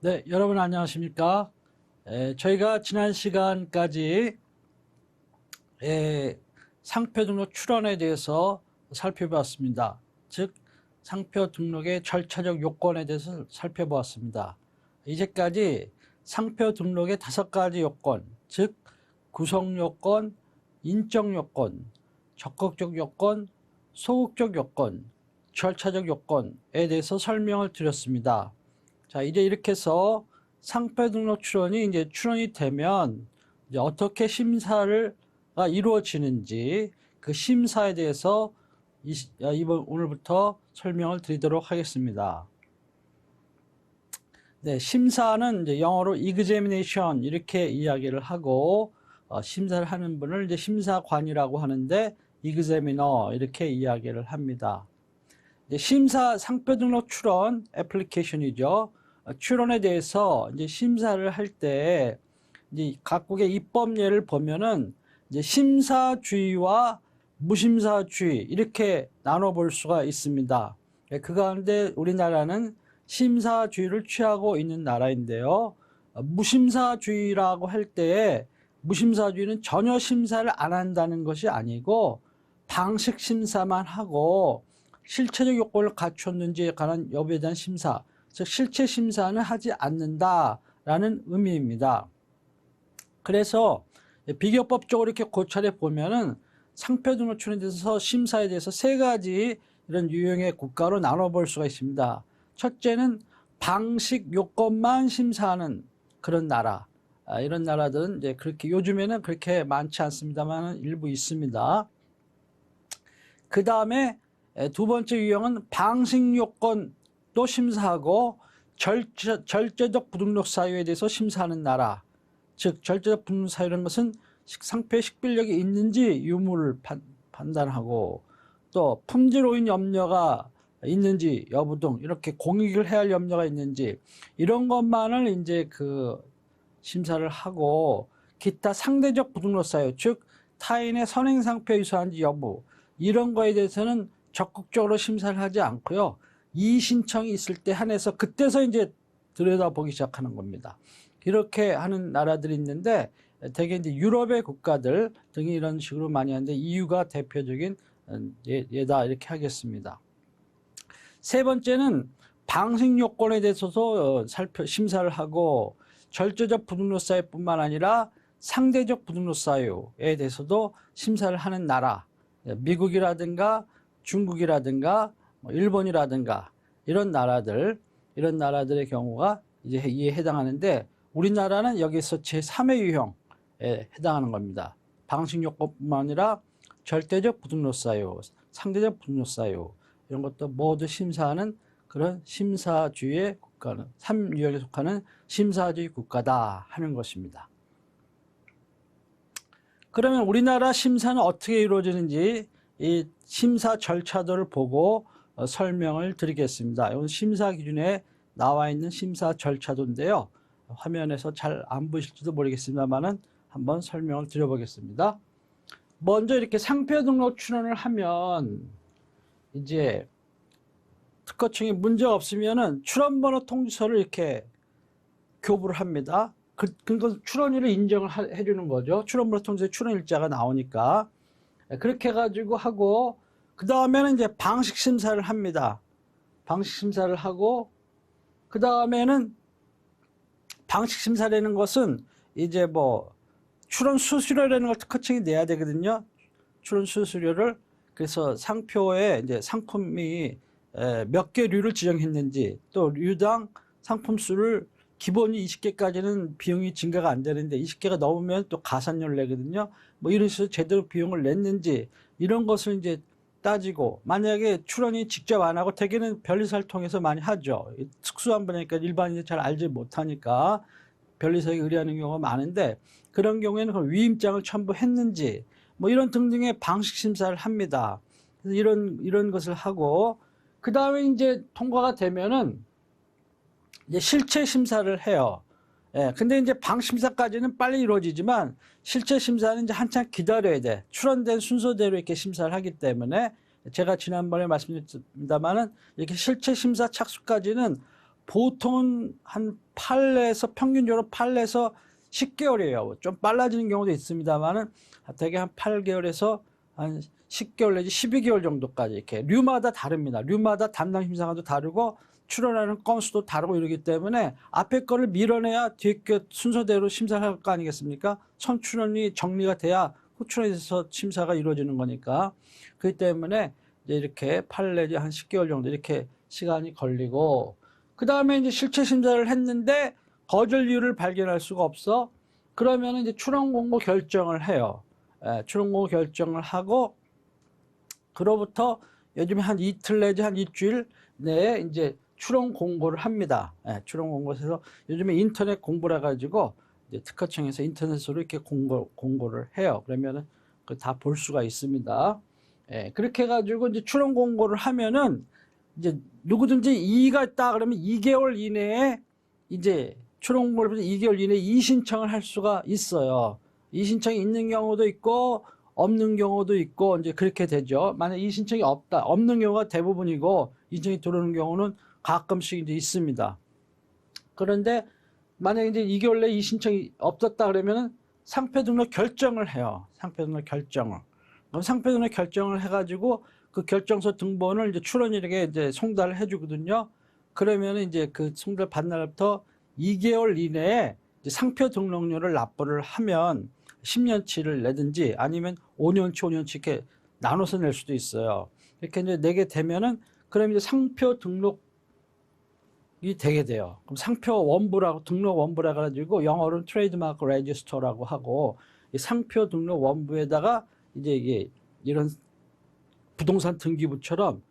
네, 여러분 안녕하십니까? 저희가 지난 시간까지 상표 등록 출원에 대해서 살펴보았습니다. 즉, 상표 등록의 절차적 요건에 대해서 살펴보았습니다. 이제까지 상표 등록의 5가지 요건, 즉 구성 요건, 인적 요건, 적극적 요건, 소극적 요건, 절차적 요건에 대해서 설명을 드렸습니다. 자, 이제 이렇게 해서 상표 등록 출원이 이제 출원이 되면 이제 어떻게 심사가 이루어지는지 그 심사에 대해서 오늘부터 설명을 드리도록 하겠습니다. 네, 심사는 이제 영어로 examination 이렇게 이야기를 하고 심사를 하는 분을 이제 심사관이라고 하는데 examiner 이렇게 이야기를 합니다. 이제 심사 상표 등록 출원 애플리케이션이죠. 출원에 대해서 이제 심사를 할 때 이제 각국의 입법 예를 보면은 이제 심사주의와 무심사주의 이렇게 나눠볼 수가 있습니다. 그 가운데 우리나라는 심사주의를 취하고 있는 나라인데요. 무심사주의라고 할 때에 무심사주의는 전혀 심사를 안 한다는 것이 아니고 방식 심사만 하고 실체적 요건을 갖췄는지에 관한 여부에 대한 심사, 즉 실체 심사는 하지 않는다라는 의미입니다. 그래서 비교법적으로 이렇게 고찰해 보면은 상표 등록 출원에 대해서 심사에 대해서 3가지 이런 유형의 국가로 나눠볼 수가 있습니다. 첫째는 방식 요건만 심사하는 그런 나라. 이런 나라들은 이제 그렇게 요즘에는 그렇게 많지 않습니다만 일부 있습니다. 그 다음에 2번째 유형은 방식 요건도 심사하고 절제적 부등록 사유에 대해서 심사하는 나라. 즉 절제적 부등록 사유라는 것은 상표의 식별력이 있는지 유무를 판단하고 또 품질 오인 염려가 있는지 여부 등 이렇게 공익을 해할 염려가 있는지 이런 것만을 이제 그 심사를 하고 기타 상대적 부등록 사유, 즉 타인의 선행 상표에 유사한지 여부 이런 거에 대해서는 적극적으로 심사를 하지 않고요. 이의 신청이 있을 때 한해서 그때서 이제 들여다보기 시작하는 겁니다. 이렇게 하는 나라들이 있는데 대개 이제 유럽의 국가들 등이 이런 식으로 많이 하는데 EU가 대표적인 예다 이렇게 하겠습니다. 3번째는 방식 요건에 대해서도 심사를 하고 절제적 부등록 사유뿐만 아니라 상대적 부등록 사유에 대해서도 심사를 하는 나라, 미국이라든가 중국이라든가 일본이라든가 이런 나라들의 경우가 이제 이에 해당하는데 우리나라는 여기서 제3의 유형에 해당하는 겁니다. 방식 요건뿐만 아니라 절대적 부등록 사유, 상대적 부등록 사유 이런 것도 모두 심사하는 그런 심사주의의 국가는 3유형에 속하는 심사주의 국가다 하는 것입니다. 그러면 우리나라 심사는 어떻게 이루어지는지 이 심사 절차도를 보고 설명을 드리겠습니다. 이건 심사 기준에 나와 있는 심사 절차도인데요. 화면에서 잘 안 보실지도 모르겠습니다만은 한번 설명을 드려보겠습니다. 먼저 이렇게 상표 등록 출원을 하면 이제 특허청이 문제가 없으면은 출원번호 통지서를 이렇게 교부를 합니다. 그건 출원일을 인정을 해주는 거죠. 출원번호 통지서에 출원일자가 나오니까. 그렇게 해가지고 하고, 그 다음에는 이제 방식 심사를 합니다. 방식 심사를 하고, 그 다음에는 방식 심사라는 것은 이제 뭐, 출원 수수료라는 걸 특허청이 내야 되거든요. 출원 수수료를. 그래서 상표에 이제 상품이 몇 개 류를 지정했는지, 또 류당 상품 수를 기본이 20개까지는 비용이 증가가 안 되는데 20개가 넘으면 또 가산료를 내거든요. 뭐 이런 식으로 제대로 비용을 냈는지 이런 것을 이제 따지고, 만약에 출원이 직접 안 하고 대개는 변리사를 통해서 많이 하죠. 특수한 분야니까 일반인이 잘 알지 못하니까 변리사에게 의뢰하는 경우가 많은데 그런 경우에는 그 위임장을 첨부했는지 뭐 이런 등등의 방식 심사를 합니다. 그래서 이런 것을 하고 그 다음에 이제 통과가 되면은 이제 실체 심사를 해요. 근데 이제 방식 심사까지는 빨리 이루어지지만 실체 심사는 이제 한참 기다려야 돼. 출원된 순서대로 이렇게 심사를 하기 때문에 제가 지난번에 말씀드렸습니다만은 이렇게 실체 심사 착수까지는 보통은 한 8에서 평균적으로 8에서 10개월이에요. 좀 빨라지는 경우도 있습니다만은 대개 한 8개월에서 한 10개월 내지 12개월 정도까지 이렇게 류마다 다릅니다. 류마다 담당 심사관도 다르고 출원하는 건수도 다르고 이러기 때문에 앞에 거를 밀어내야 뒤에 거 순서대로 심사를 할 거 아니겠습니까? 선출원이 정리가 돼야 후출원에서 심사가 이루어지는 거니까. 그렇기 때문에 이제 이렇게 8 내지 한 10개월 정도 이렇게 시간이 걸리고, 그 다음에 이제 실체 심사를 했는데 거절 이유를 발견할 수가 없어. 그러면 이제 출원 공고 결정을 해요. 출원 공고 결정을 하고, 그로부터 요즘에 한 이틀 내지 한 일주일 내에 이제 출원 공고를 합니다. 출원 공고에서 요즘에 인터넷 공부를 해가지고 이제 특허청에서 인터넷으로 이렇게 공고를 해요. 그러면은 다 볼 수가 있습니다. 그렇게 해가지고 이제 출원 공고를 하면은 이제 누구든지 이의가 있다 그러면 2개월 이내에 이제 출원 공고를 2개월 이내에 이의신청을 할 수가 있어요. 이의신청이 있는 경우도 있고 없는 경우도 있고 이제 그렇게 되죠. 만약 이의신청이 없는 경우가 대부분이고 이의신청이 들어오는 경우는 가끔씩 이제 있습니다. 그런데 만약 이제 2개월 내에 이의신청이 없었다 그러면은 상표 등록 결정을 해요. 상표 등록 결정을. 그럼 상표 등록 결정을 해가지고 그 결정서 등본을 이제 출원인에게 이제 송달을 해주거든요. 그러면 이제 그 송달 받는 날부터 2개월 이내에 이제 상표 등록료를 납부를 하면 10년치를 내든지 아니면 5년치, 5년치 이렇게 나눠서 낼 수도 있어요. 이렇게 이제 내게 되면은 그럼 이제 상표 등록이 되게 돼요. 그럼 상표 원부라고, 등록 원부라 가지고 영어로는 트레이드마크 레지스터라고 하고, 이 상표 등록 원부에다가 이제 이게 이런 부동산 등기부처럼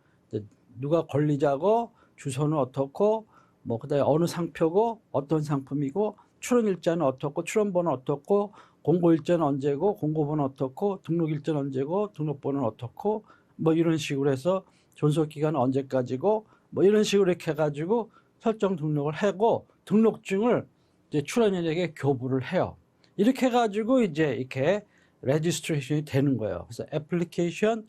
누가 권리자고 주소는 어떻고 뭐 그다음에 어느 상표고 어떤 상품이고 출원일자는 어떻고 출원번호는 어떻고 공고일자는 언제고 공고번호 어떻고 등록일자는 언제고 등록번호는 어떻고 뭐 이런 식으로 해서 존속기간은 언제까지고 뭐 이런 식으로 이렇게 해가지고 설정 등록을 하고 등록증을 이제 출원인에게 교부를 해요. 이렇게 해가지고 이제 이렇게 레지스트레이션이 되는 거예요. 그래서 애플리케이션,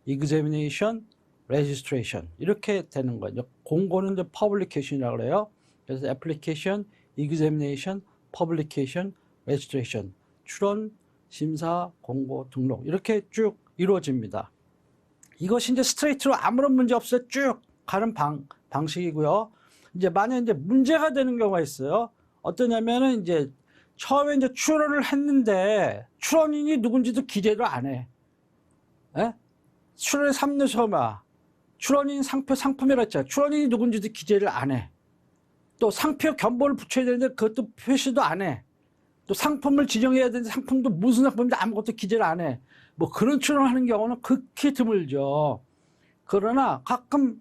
examination, registration 이렇게 되는 거죠. 공고는 이제 publication이라고 그래요. 그래서 application, examination, publication, registration 출원, 심사, 공고, 등록 이렇게 쭉 이루어집니다. 이것이 이제 스트레이트로 아무런 문제 없이 쭉 가는 방식이고요. 이제 만약 이제 문제가 되는 경우가 있어요. 어떠냐면은 이제 처음에 이제 출원을 했는데 출원인이 누군지도 기재를 안 해. 출원의 3년 소마, 출원인 상품이라고 했잖아요. 출원인이 누군지도 기재를 안 해. 또 상표 견본을 붙여야 되는데 그것도 표시도 안 해. 또 상품을 지정해야 되는데 상품도 무슨 상품인지 아무것도 기재를 안 해. 뭐 그런 출원하는 경우는 극히 드물죠. 그러나 가끔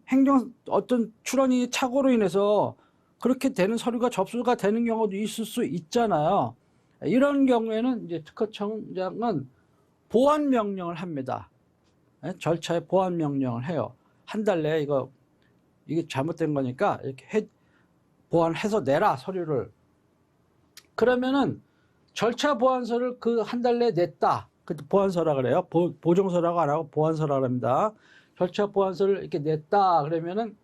어떤 출원이 착오로 인해서 그렇게 되는 서류가 접수가 되는 경우도 있을 수 있잖아요. 이런 경우에는 이제 특허청장은 보완 명령을 합니다. 절차에 보완 명령을 해요. 한 달 내에 이게 잘못된 거니까 이렇게 보완해서 내라 서류를. 그러면은 절차 보완서를 그 한 달 내에 냈다. 그 보완서라 그래요. 보정서라고 안 하고 보완서라고 합니다. 절차 보완서를 이렇게 냈다 그러면은,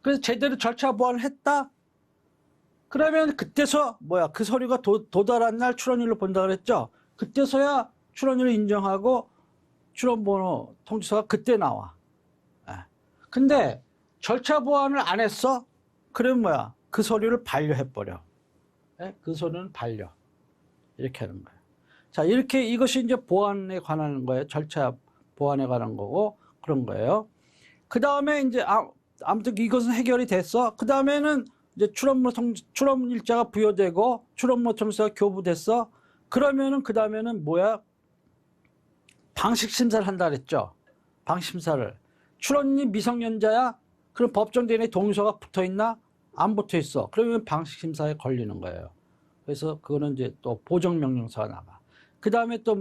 그래서 제대로 절차 보완을 했다. 그러면 그때서 그 서류가 도달한 날 출원일로 본다 그랬죠. 그때서야 출원일을 인정하고 출원번호 통지서가 그때 나와. 근데 절차 보완을 안 했어? 그러면 그 서류를 반려해버려. 그 서류는 반려. 이렇게 하는 거예요. 자, 이렇게 이것이 이제 보완에 관한 거예요. 절차 보완에 관한 거고 그런 거예요. 그 다음에 이제 아무튼 이것은 해결이 됐어. 그 다음에는 이제 출원일자가 부여되고 출원번호 통지서가 교부됐어. 그러면은 그 다음에는 방식 심사를 한다 그랬죠. 방식 심사를. 출원인이 미성년자야? 그럼 법정 대리인의 동의서가 붙어 있나? 안 붙어 있어. 그러면 방식 심사에 걸리는 거예요. 그래서 그거는 이제 또 보정 명령서가 나가. 그 다음에 또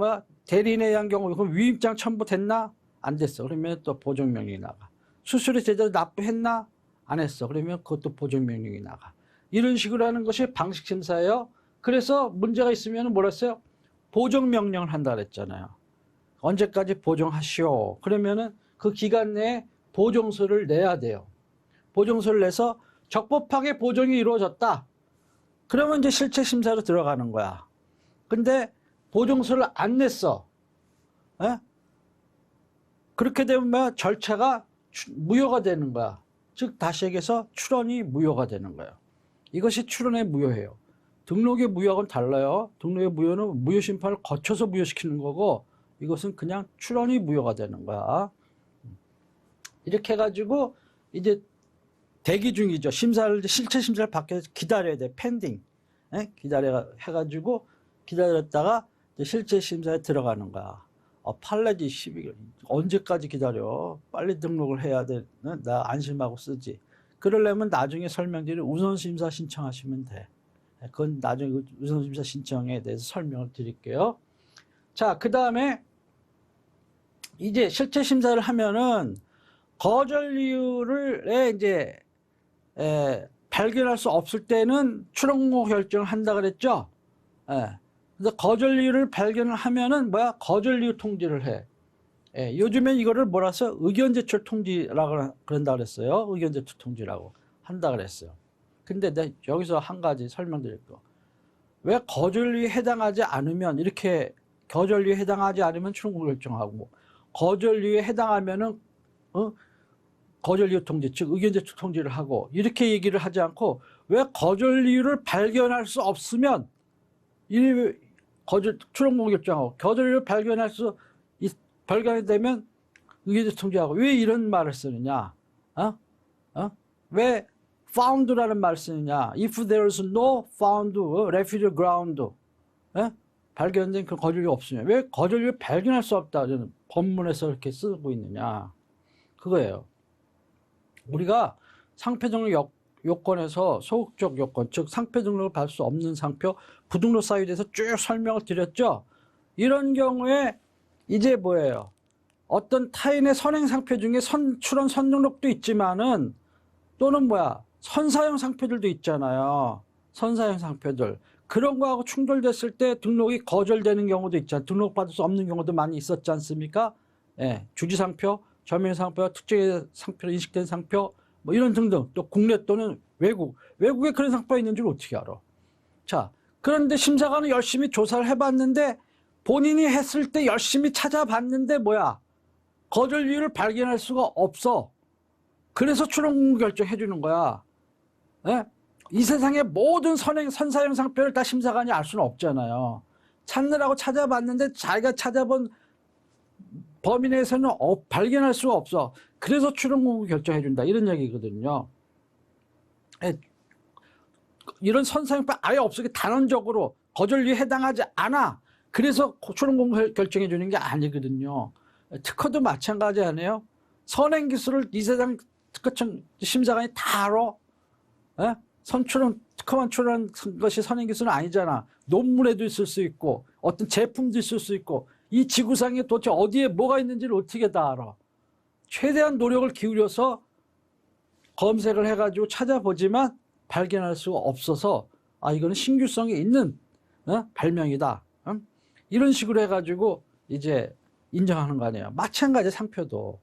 대리인에 의한 경우 그럼 위임장 첨부됐나? 안 됐어. 그러면 또 보정 명령이 나가. 수수료 제대로 납부했나? 안 했어. 그러면 그것도 보정 명령이 나가. 이런 식으로 하는 것이 방식 심사예요. 그래서 문제가 있으면 뭐라 했어요? 보정 명령을 한다 그랬잖아요. 언제까지 보정하시오. 그러면은 그 기간 내에 보정서를 내야 돼요. 보정서를 내서 적법하게 보정이 이루어졌다. 그러면 이제 실체 심사로 들어가는 거야. 근데 보정서를 안 냈어. 에? 그렇게 되면 절차가 무효가 되는 거야. 즉 다시 얘기해서 출원이 무효가 되는 거예요. 이것이 출원의 무효예요. 등록의 무효하고는 달라요. 등록의 무효는 무효 심판을 거쳐서 무효시키는 거고, 이것은 그냥 출원이 무효가 되는 거야. 이렇게 해가지고 이제 대기 중이죠. 심사를, 실체 심사를 받기 위해서 기다려야 돼. 펜딩. 기다려 해가지고 기다렸다가 이제 실체 심사에 들어가는 거야. 판례지 12개월. 언제까지 기다려? 빨리 등록을 해야 돼. 나 안심하고 쓰지. 그러려면 나중에 설명드릴 우선심사 신청하시면 돼. 그건 나중에 우선심사 신청에 대해서 설명을 드릴게요. 자, 그 다음에 이제 실체 심사를 하면은 거절 이유를 이제 발견할 수 없을 때는 출원공고 결정을 한다 그랬죠. 그래서 거절 이유를 발견을 하면은 뭐야? 거절 이유 통지를 해. 요즘엔 이거를 뭐라서 의견 제출 통지라고 그런다 그랬어요. 의견 제출 통지라고 한다 그랬어요. 근데 내가 여기서 한 가지 설명드릴 거. 왜 거절 이유에 해당하지 않으면 이렇게 거절 이유에 해당하지 않으면 출원공고 결정하고 거절 이유에 해당하면은 거절 이유 통지, 즉 의견 제출 통지를 하고 이렇게 얘기를 하지 않고 왜 거절 이유를 발견할 수 없으면 출원공고 결정하고 거절 이유를 발견이 되면 의견 제출 통지하고 왜 이런 말을 쓰느냐? 왜 found라는 말을 쓰느냐? If there is no found refugee ground, 발견된 그 거절 이유가 없으면 왜 거절 이유를 발견할 수 없다? 법문에서 이렇게 쓰고 있느냐? 그거예요. 우리가 상표 등록 요건에서 소극적 요건, 즉 상표 등록을 받을 수 없는 상표, 부등록 사유에 대해서 쭉 설명을 드렸죠. 이런 경우에 이제 뭐예요? 어떤 타인의 선행 상표 중에 출원 선등록도 있지만은 또는 선사형 상표들도 있잖아요. 선사형 상표들. 그런 거하고 충돌됐을 때 등록이 거절되는 경우도 있잖아요. 등록받을 수 없는 경우도 많이 있었지 않습니까? 주지상표, 점유상표, 특정의 상표로 인식된 상표, 이런 등등. 또 국내 또는 외국에 그런 상표가 있는 줄 어떻게 알아? 자, 그런데 심사관은 열심히 조사를 해봤는데 본인이 했을 때 열심히 찾아봤는데 거절 이유를 발견할 수가 없어. 그래서 출원공고 결정해 주는 거야. 이 세상의 모든 선사형 상표를 다 심사관이 알 수는 없잖아요. 찾느라고 찾아봤는데 자기가 찾아본 범위 내에서는 발견할 수가 없어. 그래서 출원공고 결정해 준다. 이런 얘기거든요. 이런 선사형표 아예 없으게 단언적으로 거절 이유에 해당하지 않아. 그래서 출원공고 결정해 주는 게 아니거든요. 특허도 마찬가지 아니에요? 선행 기술을 이 세상 특허청 심사관이 다 알아? 특허만 출원한 것이 선행 기술은 아니잖아. 논문에도 있을 수 있고 어떤 제품도 있을 수 있고 이 지구상에 도대체 어디에 뭐가 있는지를 어떻게 다 알아. 최대한 노력을 기울여서 검색을 해가지고 찾아보지만 발견할 수가 없어서 이거는 신규성이 있는 발명이다. 이런 식으로 해가지고 이제 인정하는 거 아니에요. 마찬가지 상표도.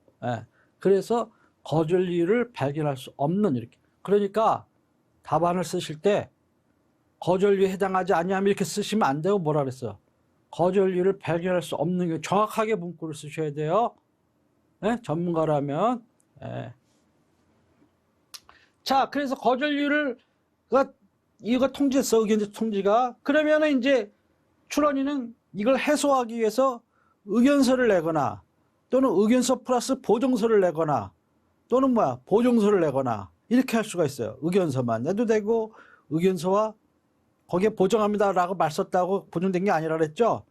그래서 거절 이유를 발견할 수 없는 이렇게. 그러니까 답안을 쓰실 때 거절 이유에 해당하지 않냐면 이렇게 쓰시면 안 되고 뭐라 그랬어요? 거절 이유를 발견할 수 없는 게 정확하게 문구를 쓰셔야 돼요. 전문가라면. 자, 그래서 거절 이유를 이유가 통지했어. 의견 통지가. 그러면은 이제 출원인은 이걸 해소하기 위해서 의견서를 내거나 또는 의견서 플러스 보정서를 내거나 또는 보정서를 내거나 이렇게 할 수가 있어요. 의견서만 내도 되고 의견서와 거기에 보정합니다라고 말 썼다고 보정된 게 아니라 그랬죠.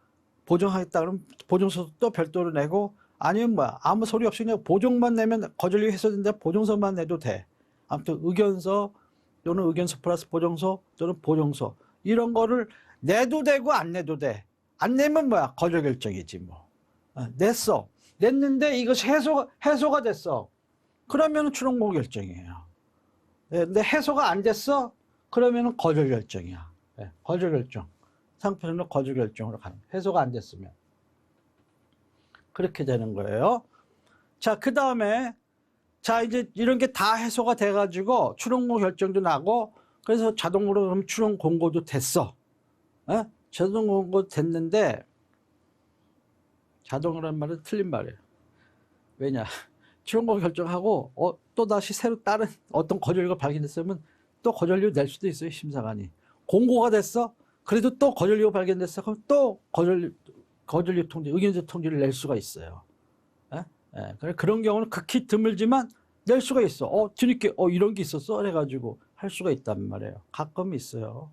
보정하겠다 그러면 보정서도 또 별도로 내고 아니면 아무 소리 없이 그냥 보정만 내면 거절 이유 해소된다. 보정서만 내도 돼. 아무튼 의견서 또는 의견서 플러스 보정서 또는 보정서 이런 거를 내도 되고 안 내도 돼. 안 내면 거절 결정이지 냈어. 냈는데 이것이 해소가 됐어. 그러면 출원공고 결정이에요. 근데 해소가 안 됐어? 그러면 거절 결정이야. 거절 결정. 상표는 거절 결정으로 가는 거예요. 해소가 안 됐으면. 그렇게 되는 거예요. 자, 그 다음에 자, 이제 이런 게 다 해소가 돼가지고 출원고 결정도 나고, 그래서 자동으로 그럼 출원 공고도 됐어. 에? 자동 공고 됐는데, 자동이라는 말은 틀린 말이에요. 왜냐? 출원고 결정하고, 또다시 새로 다른 어떤 거절료가 발견됐으면 또 거절료 낼 수도 있어요, 심사관이. 공고가 됐어? 그래도 또 거절료가 발견됐어? 그럼 또 거절료 통지, 의견서 통지를 낼 수가 있어요. 그런 경우는 극히 드물지만 낼 수가 있어. 뒤늦게 이런 게 있었어? 해가지고 할 수가 있단 말이에요. 가끔 있어요.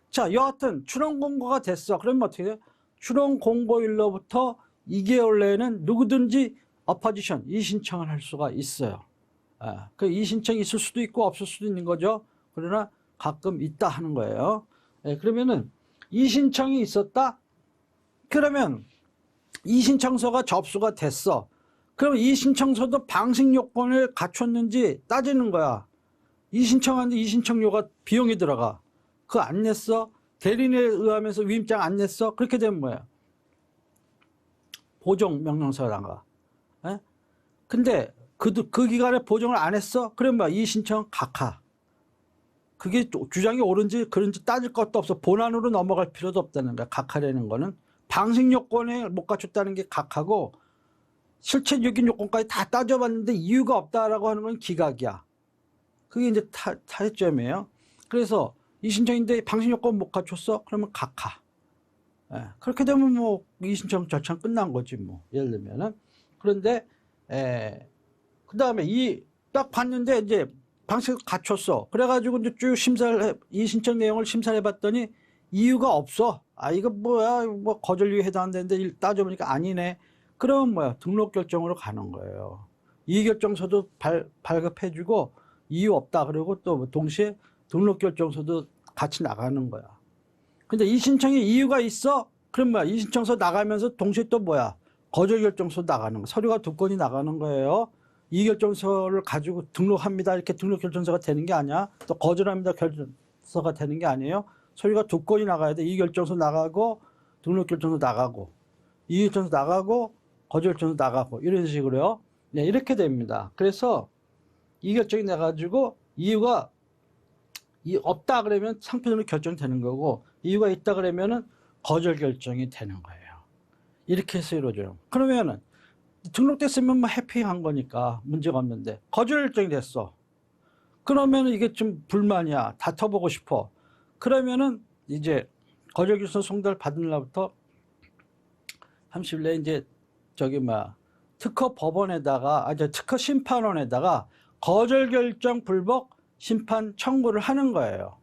자, 여하튼 출원 공고가 됐어. 그러면 어떻게 돼요? 출원 공고일로부터 2개월 내에는 누구든지 어포지션, 이의신청을 할 수가 있어요. 그 이의신청이 있을 수도 있고 없을 수도 있는 거죠. 그러나 가끔 있다 하는 거예요. 그러면은 이의신청이 있었다? 그러면 이의신청서가 접수가 됐어. 그럼 이의신청서도 방식 요건을 갖췄는지 따지는 거야. 이의신청하는데 이의신청료가 비용이 들어가. 그거 안 냈어? 대리인에 의하면서 위임장 안 냈어? 그렇게 되면 뭐야? 보정 명령서가 나가. 근데 그 기간에 보정을 안 했어? 그러면 뭐야? 이의신청 각하. 그게 주장이 옳은지 그런지 따질 것도 없어. 본안으로 넘어갈 필요도 없다는 거야. 각하라는 거는. 방식 요건에 못 갖췄다는 게 각하고, 실체적인 요건까지 다 따져봤는데 이유가 없다라고 하는 건 기각이야. 그게 이제 타협점이에요. 그래서 이의신청인데 방식 요건 못 갖췄어? 그러면 각하. 그렇게 되면 뭐 이의신청 절차는 끝난 거지 뭐. 예를 들면은. 그런데 그 다음에 딱 봤는데 이제 방식을 갖췄어. 그래가지고 이제 쭉 이의신청 내용을 심사를 해봤더니 이유가 없어. 이거 뭐야, 뭐 거절료에 해당되는데 따져보니까 아니네. 그러면 뭐야, 등록 결정으로 가는 거예요. 이의결정서도 발급해주고 이유 없다 그러고 또 동시에 등록 결정서도 같이 나가는 거야. 근데 이의신청에 이유가 있어? 그럼 뭐야, 이의신청서 나가면서 동시에 또 뭐야, 거절결정서 나가는 거야. 서류가 2건이 나가는 거예요. 이의결정서를 가지고 등록합니다 이렇게 등록결정서가 되는 게 아니야. 또 거절합니다 결정서가 되는 게 아니에요. 서류가 2건이 나가야 돼. 이의결정서 나가고 등록결정서 나가고 이의결정서 나가고 거절결정서 나가고 이런 식으로요. 네, 이렇게 됩니다. 그래서 이의결정이 나가지고 이유가 없다 그러면 상표적으로 결정되는 거고, 이유가 있다 그러면은 거절 결정이 되는 거예요. 이렇게 해서 이루어져요. 그러면은 등록됐으면 뭐 해피한 거니까 문제가 없는데, 거절 결정이 됐어. 그러면은 이게 좀 불만이야. 다퉈보고 싶어. 그러면은 이제 거절 결정 송달 받은 날부터 30일 내에 이제 특허 법원에다가, 특허 심판원에다가 거절 결정 불복 심판 청구를 하는 거예요.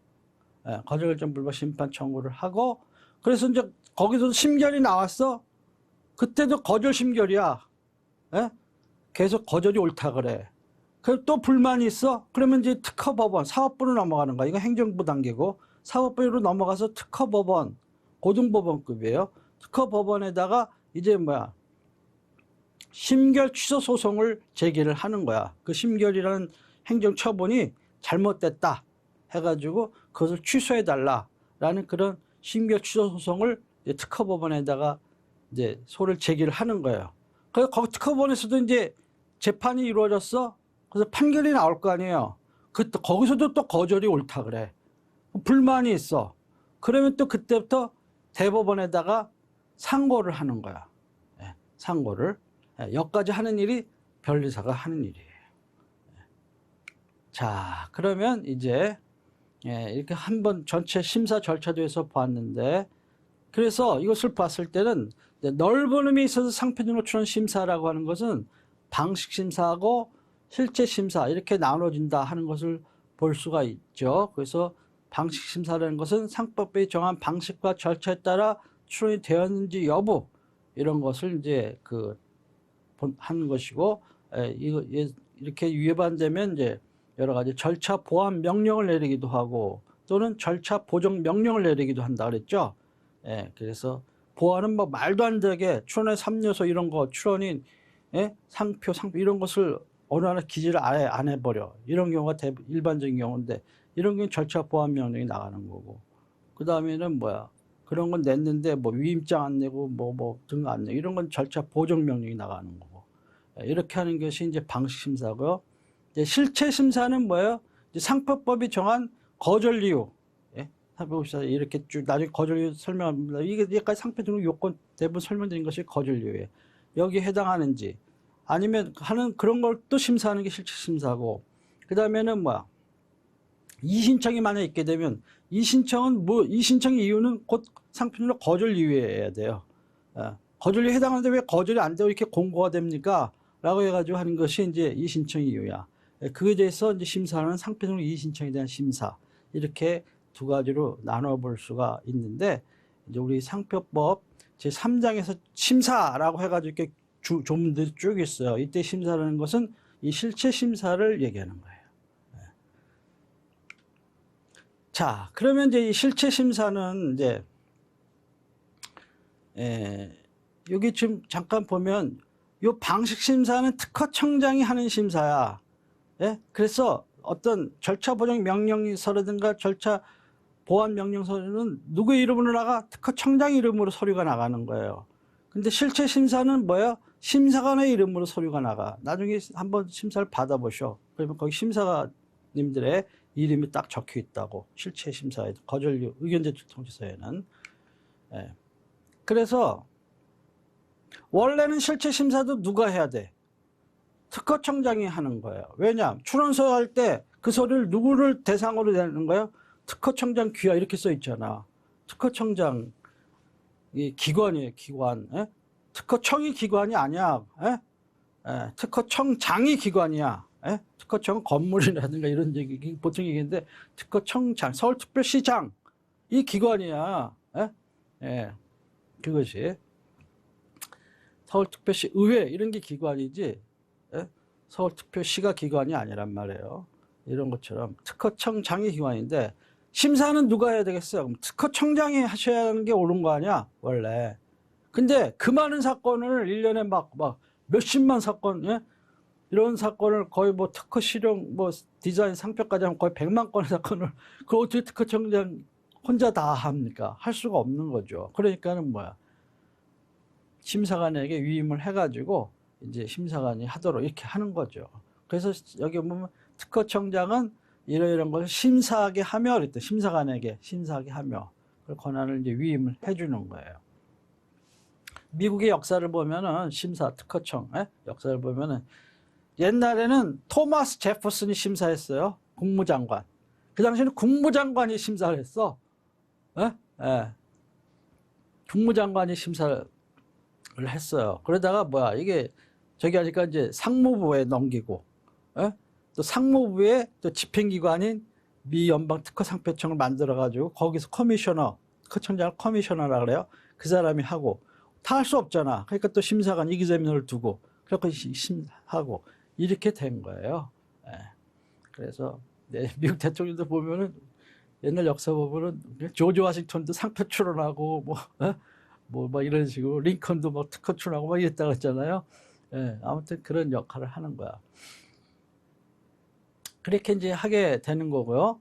거절 결정 불복 심판 청구를 하고, 그래서 이제 거기서 심결이 나왔어. 그때도 거절 심결이야. 계속 거절이 옳다 그래. 그럼 또 불만이 있어? 그러면 이제 특허법원, 사법부로 넘어가는 거야. 이거 행정부 단계고, 사법부로 넘어가서 특허법원, 고등법원급이에요. 특허법원에다가 이제 뭐야, 심결 취소 소송을 제기를 하는 거야. 그 심결이라는 행정처분이 잘못됐다 해가지고 그것을 취소해달라라는 그런 심결 취소 소송을 특허법원에다가 이제 소를 제기를 하는 거예요. 그래서 거기 특허법원에서도 이제 재판이 이루어졌어. 그래서 판결이 나올 거 아니에요. 거기서도 또 거절이 옳다 그래. 불만이 있어. 그러면 또 그때부터 대법원에다가 상고를 하는 거야. 상고를. 여기까지 하는 일이 변리사가 하는 일이에요. 자, 그러면 이제 이렇게 한번 전체 심사 절차도 해서 보았는데, 그래서 이것을 봤을 때는 넓은 의미에 있어서 상표등록 출원 심사라고 하는 것은 방식 심사하고 실제 심사 이렇게 나눠진다 하는 것을 볼 수가 있죠. 그래서 방식 심사라는 것은 상법에 정한 방식과 절차에 따라 출원이 되었는지 여부 이런 것을 이제 하는 것이고, 이렇게 위반되면 이제 여러 가지 절차 보완 명령을 내리기도 하고 또는 절차 보정 명령을 내리기도 한다 그랬죠. 그래서 보완은 뭐 말도 안 되게 출원의 3요소 이런 거, 출원인 상표 이런 것을 어느 하나 기재를 아예 안 해버려. 이런 경우가 일반적인 경우인데, 이런 경우는 절차 보완 명령이 나가는 거고, 그 다음에는 뭐야, 그런 건 냈는데 뭐 위임장 안 내고 뭐 등 안 내고 이런 건 절차 보정 명령이 나가는 거고, 이렇게 하는 것이 이제 방식 심사고요. 이제 실체 심사는 뭐예요? 이제 상표법이 정한 거절 이유. 예? 상표법에서 이렇게 쭉 나중에 거절 이유 설명합니다. 이게 여기까지 상표 등록 요건 대부분 설명드린 것이 거절 이유예요. 여기에 해당하는지 아니면 하는 그런 걸 또 심사하는 게 실체 심사고, 그 다음에는 뭐야? 이신청이 만약 있게 되면 이신청은 뭐 이신청의 이유는 곧 상표 등록 거절 이유여야 돼요. 거절이 해당하는데 왜 거절이 안 되고 이렇게 공고가 됩니까? 라고 해가지고 하는 것이 이제 이신청 이유야. 그에 대해서 이제 심사하는 상표 등록 이신청에 대한 심사, 이렇게 두 가지로 나눠볼 수가 있는데, 이제 우리 상표법 제3장에서 심사라고 해가지고 이렇게 조문들이 쭉 있어요. 이때 심사라는 것은 이 실체 심사를 얘기하는 거예요. 자, 그러면 이제 이 실체 심사는 이제 여기 지금 잠깐 보면 이 방식 심사는 특허청장이 하는 심사야. 예? 그래서 어떤 절차 보정 명령서라든가 절차 보완 명령서는 누구의 이름으로 나가? 특허청장 이름으로 서류가 나가는 거예요. 근데 실체 심사는 뭐예요? 심사관의 이름으로 서류가 나가. 나중에 한번 심사를 받아보셔. 그러면 거기 심사관님들의 이름이 딱 적혀 있다고. 실체 심사에 거절 의견 제출 통지서에는. 예. 그래서 원래는 실체 심사도 누가 해야 돼? 특허청장이 하는 거예요. 왜냐? 출원서 할 때 그 서류를 누구를 대상으로 내는 거예요? 특허청장 귀하 이렇게 써 있잖아. 특허청장 이 기관이에요, 기관. 에? 특허청이 기관이 아니야. 특허청장이 기관이야. 특허청은 건물이라든가 이런 얘기 보통 얘기인데, 특허청장, 서울특별시장 이 기관이야. 그것이 서울특별시 의회 이런 게 기관이지, 서울특별시가 기관이 아니란 말이에요. 이런 것처럼 특허청장이 기관인데, 심사는 누가 해야 되겠어요? 그럼 특허청장이 하셔야 하는 게 옳은 거 아니야, 원래. 근데 그 많은 사건을 1년에 막 몇십만 사건, 이런 사건을 거의 뭐 특허 실용, 뭐 디자인 상표까지 하면 거의 100만 건의 사건을 그걸 어떻게 특허청장 혼자 다 합니까? 할 수가 없는 거죠. 그러니까는 뭐야? 심사관에게 위임을 해가지고 이제 심사관이 하도록 이렇게 하는 거죠. 그래서 여기 보면 특허청장은 이런 것을 심사하게 하며, 그랬더니 심사관에게 심사하게 하며 그 권한을 이제 위임을 해주는 거예요. 미국의 역사를 보면은 심사 특허청 역사를 보면은 옛날에는 토마스 제퍼슨이 심사했어요. 국무장관. 그 당시에는 국무장관이 심사를 했어. 국무장관이 심사를 했어요. 그러다가 뭐야 이게 저기 하니까 이제 상무부에 넘기고, 또 상무부에 또 집행기관인 미 연방 특허상표청을 만들어가지고 거기서 커미셔너, 특허청장을 커미셔너라 그래요. 그 사람이 하고 다 할 수 없잖아. 그러니까 또 심사관 이기재민을 두고 그렇게 심하고 이렇게 된 거예요. 그래서 미국 대통령도 보면은 옛날 역사 보면은 조지 워싱턴도 상표 출원하고 뭐 이런 식으로 링컨도 막 특허 출원하고 막 이랬다고 했잖아요. 아무튼 그런 역할을 하는 거야. 그렇게 이제 하게 되는 거고요.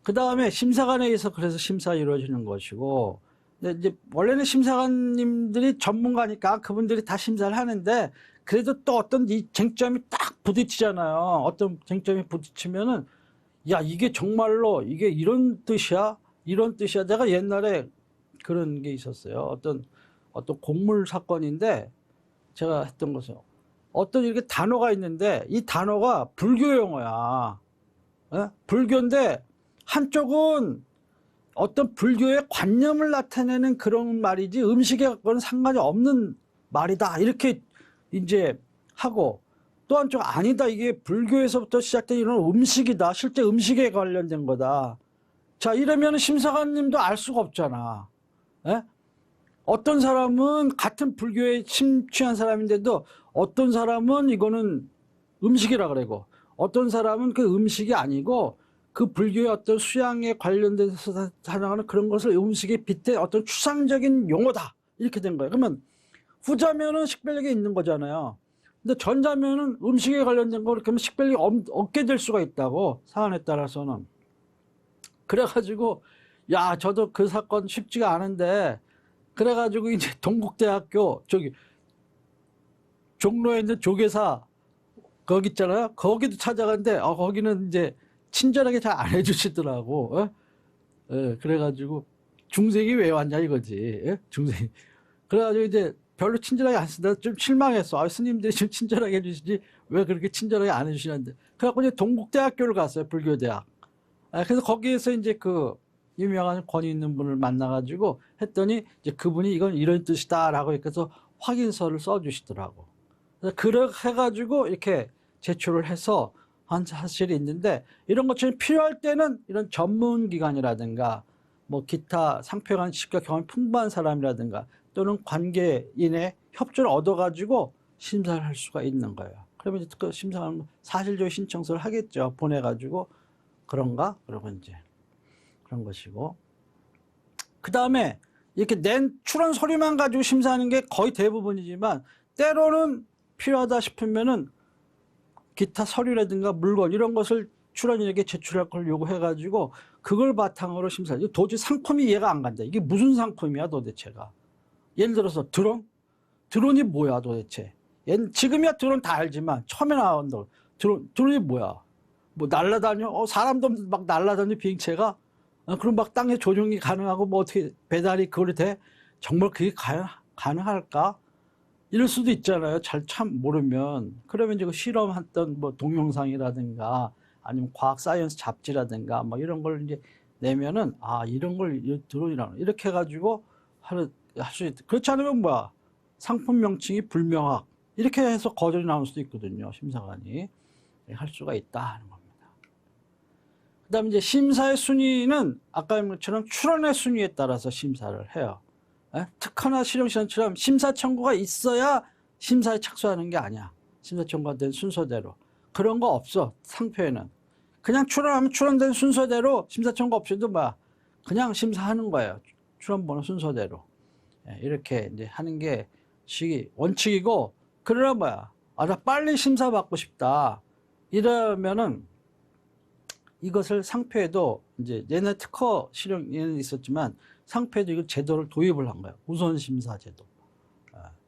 그 다음에 심사관에 의해서 그래서 심사 이루어지는 것이고, 이제 원래는 심사관님들이 전문가니까 그분들이 다 심사를 하는데, 그래도 또 어떤 이 쟁점이 딱 부딪히잖아요. 어떤 쟁점이 부딪히면은, 야, 이게 정말로 이게 이런 뜻이야? 이런 뜻이야? 내가 옛날에 그런 게 있었어요. 어떤 곡물 사건인데, 제가 했던 것은 어떤 이렇게 단어가 있는데 이 단어가 불교 용어야. 불교인데 한쪽은 어떤 불교의 관념을 나타내는 그런 말이지 음식에는 상관이 없는 말이다. 이렇게 이제 하고, 또 한쪽 아니다. 이게 불교에서부터 시작된 이런 음식이다. 실제 음식에 관련된 거다. 자, 이러면 심사관님도 알 수가 없잖아. 어떤 사람은 같은 불교에 심취한 사람인데도 어떤 사람은 이거는 음식이라 그러고, 어떤 사람은 그 음식이 아니고 그 불교의 어떤 수양에 관련돼서 사용하는 그런 것을 음식에 빗대 어떤 추상적인 용어다. 이렇게 된 거예요. 그러면 후자면은 식별력이 있는 거잖아요. 근데 전자면은 음식에 관련된 거 그렇게 하면 식별력이 없게 될 수가 있다고, 사안에 따라서는. 그래가지고 야, 저도 그 사건 쉽지가 않은데, 그래가지고 이제 동국대학교 저기 종로에 있는 조계사 거기 있잖아요. 거기도 찾아갔는데 거기는 이제 친절하게 잘 안 해주시더라고. 그래가지고 중생이 왜 왔냐 이거지. 중생. 그래가지고 이제 별로 친절하게 안 쓰다 좀 실망했어. 스님들이 좀 친절하게 해주시지 왜 그렇게 친절하게 안 해주시는데. 그래갖고 이제 동국대학교를 갔어요. 불교대학. 그래서 거기에서 이제 그 유명한 권위 있는 분을 만나가지고 했더니 이제 그분이 이건 이런 뜻이다라고 해서 확인서를 써주시더라고. 그래서 그렇게 해가지고 이렇게 제출을 해서 한 사실이 있는데 이런 것처럼 필요할 때는 이런 전문기관이라든가 뭐 기타 상표관 직접 경험이 풍부한 사람이라든가 또는 관계인의 협조를 얻어가지고 심사를 할 수가 있는 거예요. 그러면 이제 그 심사하면 사실조회 신청서를 하겠죠. 보내가지고 그런가? 그러고 이제 그런 것이고. 그 다음에 이렇게 낸 출원 서류만 가지고 심사하는 게 거의 대부분이지만 때로는 필요하다 싶으면은 기타 서류라든가 물건 이런 것을 출원인에게 제출할 걸 요구해가지고 그걸 바탕으로 심사하죠. 도저히 상품이 이해가 안 간다. 이게 무슨 상품이야 도대체가. 예를 들어서 드론? 드론이 뭐야 도대체. 지금이야 드론 다 알지만 처음에 나온다. 드론이 뭐야. 뭐 날라다녀? 사람도 막 날라다녀 비행체가? 그럼 막 땅에 조종이 가능하고 뭐 어떻게 배달이 그걸로 돼? 정말 그게 가능할까? 이럴 수도 있잖아요. 잘 참 모르면. 그러면 이제 그 실험했던 뭐 동영상이라든가 아니면 과학 사이언스 잡지라든가 뭐 이런 걸 이제 내면은 이런 걸 드론이라는 이렇게 해가지고 할 수 있다. 그렇지 않으면 뭐야? 상품 명칭이 불명확. 이렇게 해서 거절이 나올 수도 있거든요. 심사관이. 할 수가 있다 하는 겁니다. 그 다음에 이제 심사의 순위는 아까 것처럼 출원의 순위에 따라서 심사를 해요. 특허나 실용시험처럼 심사 청구가 있어야 심사에 착수하는 게 아니야. 심사 청구가 된 순서대로. 그런 거 없어. 상표에는. 그냥 출원하면 출원된 순서대로 심사 청구 없이도 뭐야. 그냥 심사하는 거예요. 출원번호 순서대로. 이렇게 이제 하는 게 원칙이고, 그러나 뭐야. 나 빨리 심사 받고 싶다. 이러면은 이것을 상표에도 이제 옛날 특허 실형에는 있었지만 상표에도 이걸 제도를 도입을 한 거예요. 우선심사 제도.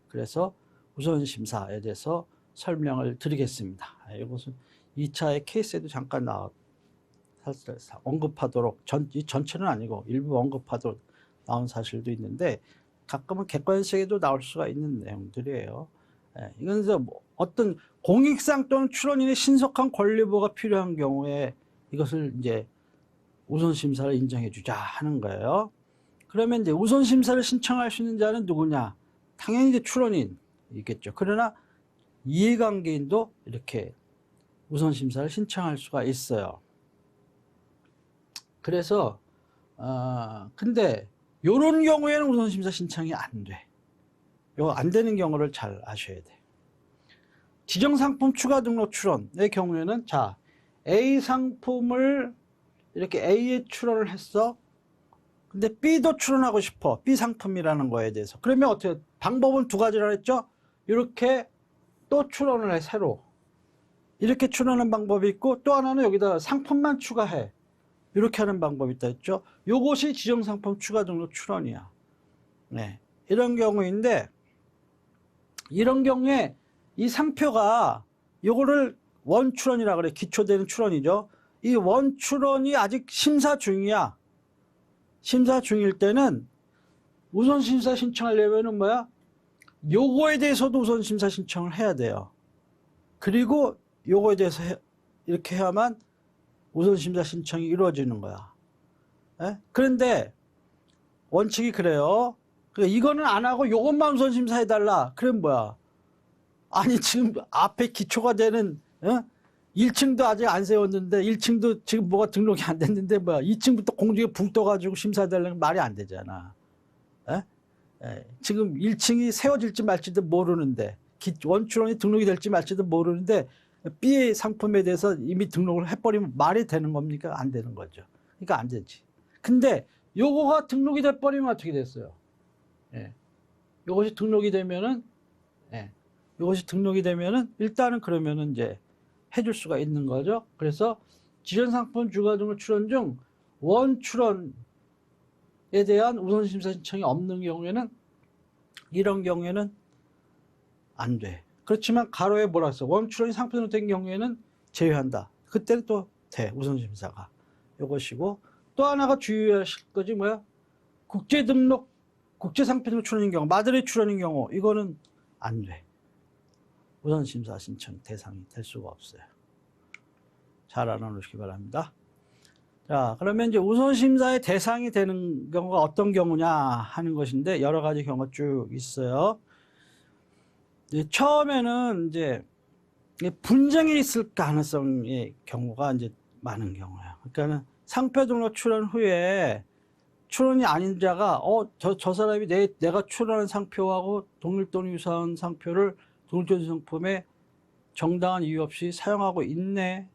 그래서 우선심사에 대해서 설명을 드리겠습니다. 이것은 2차의 케이스에도 잠깐 언급하도록 전체는 아니고 일부 언급하도록 나온 사실도 있는데 가끔은 객관식에도 나올 수가 있는 내용들이에요. 이건 뭐 어떤 공익상 또는 출원인의 신속한 권리보호가 필요한 경우에 이것을 이제 우선심사를 인정해 주자 하는 거예요. 그러면 이제 우선심사를 신청할 수 있는 자는 누구냐? 당연히 이제 출원인이겠죠. 그러나 이해관계인도 이렇게 우선심사를 신청할 수가 있어요. 그래서, 근데 요런 경우에는 우선심사 신청이 안 돼. 요 안 되는 경우를 잘 아셔야 돼. 지정상품 추가 등록 출원의 경우에는 자, A 상품을 이렇게 A에 출원을 했어. 근데 B도 출원하고 싶어. B 상품이라는 거에 대해서. 그러면 어떻게, 방법은 두 가지라 했죠? 이렇게 또 출원을 해, 새로. 이렇게 출원하는 방법이 있고, 또 하나는 여기다 상품만 추가해. 이렇게 하는 방법이 있다 했죠? 요것이 지정상품 추가 등록 출원이야. 네. 이런 경우인데, 이런 경우에 이 상표가 요거를 원출원이라 그래. 기초되는 출원이죠. 이 원출원이 아직 심사 중이야. 심사 중일 때는 우선심사 신청하려면은 뭐야? 요거에 대해서도 우선심사 신청을 해야 돼요. 그리고 요거에 대해서 이렇게 해야만 우선심사 신청이 이루어지는 거야. 그런데 원칙이 그래요. 이거는 안 하고 요것만 우선심사 해달라. 그럼 뭐야? 아니 지금 앞에 기초가 되는 1층도 아직 안 세웠는데 1층도 지금 뭐가 등록이 안 됐는데 뭐야 2층부터 공중에 붕 떠가지고 심사되려는 말이 안 되잖아. 지금 1층이 세워질지 말지도 모르는데 원출원이 등록이 될지 말지도 모르는데 B의 상품에 대해서 이미 등록을 해버리면 말이 되는 겁니까? 안 되는 거죠. 그러니까 안 되지. 근데 요거가 등록이 돼버리면 어떻게 됐어요? 요것이 등록이 되면은 이것이 등록이 되면은 일단은 그러면은 이제 해줄 수가 있는 거죠. 그래서 지정상품 추가 등록 출원 중 원출원에 대한 우선심사 신청이 없는 경우에는 이런 경우에는 안 돼. 그렇지만 가로에 뭐라 써? 원 출원이 상표 등록된 경우에는 제외한다. 그때는 또 돼. 우선심사가. 이것이고 또 하나가 주의하실 것이 뭐야? 국제 등록, 국제 상표 등록 출원인 경우, 마드리드 출원인 경우 이거는 안 돼. 우선심사 신청 대상이 될 수가 없어요. 잘 알아놓으시기 바랍니다. 자, 그러면 이제 우선심사의 대상이 되는 경우가 어떤 경우냐 하는 것인데 여러 가지 경우가 쭉 있어요. 이제 처음에는 이제 분쟁이 있을 가능성의 경우가 이제 많은 경우예요. 그러니까는 상표 등록 출원 후에 출원이 아닌 자가 저 사람이 내가 출원한 상표하고 동일 또는 유사한 상표를 동일전 상품에 정당한 이유 없이 사용하고 있네.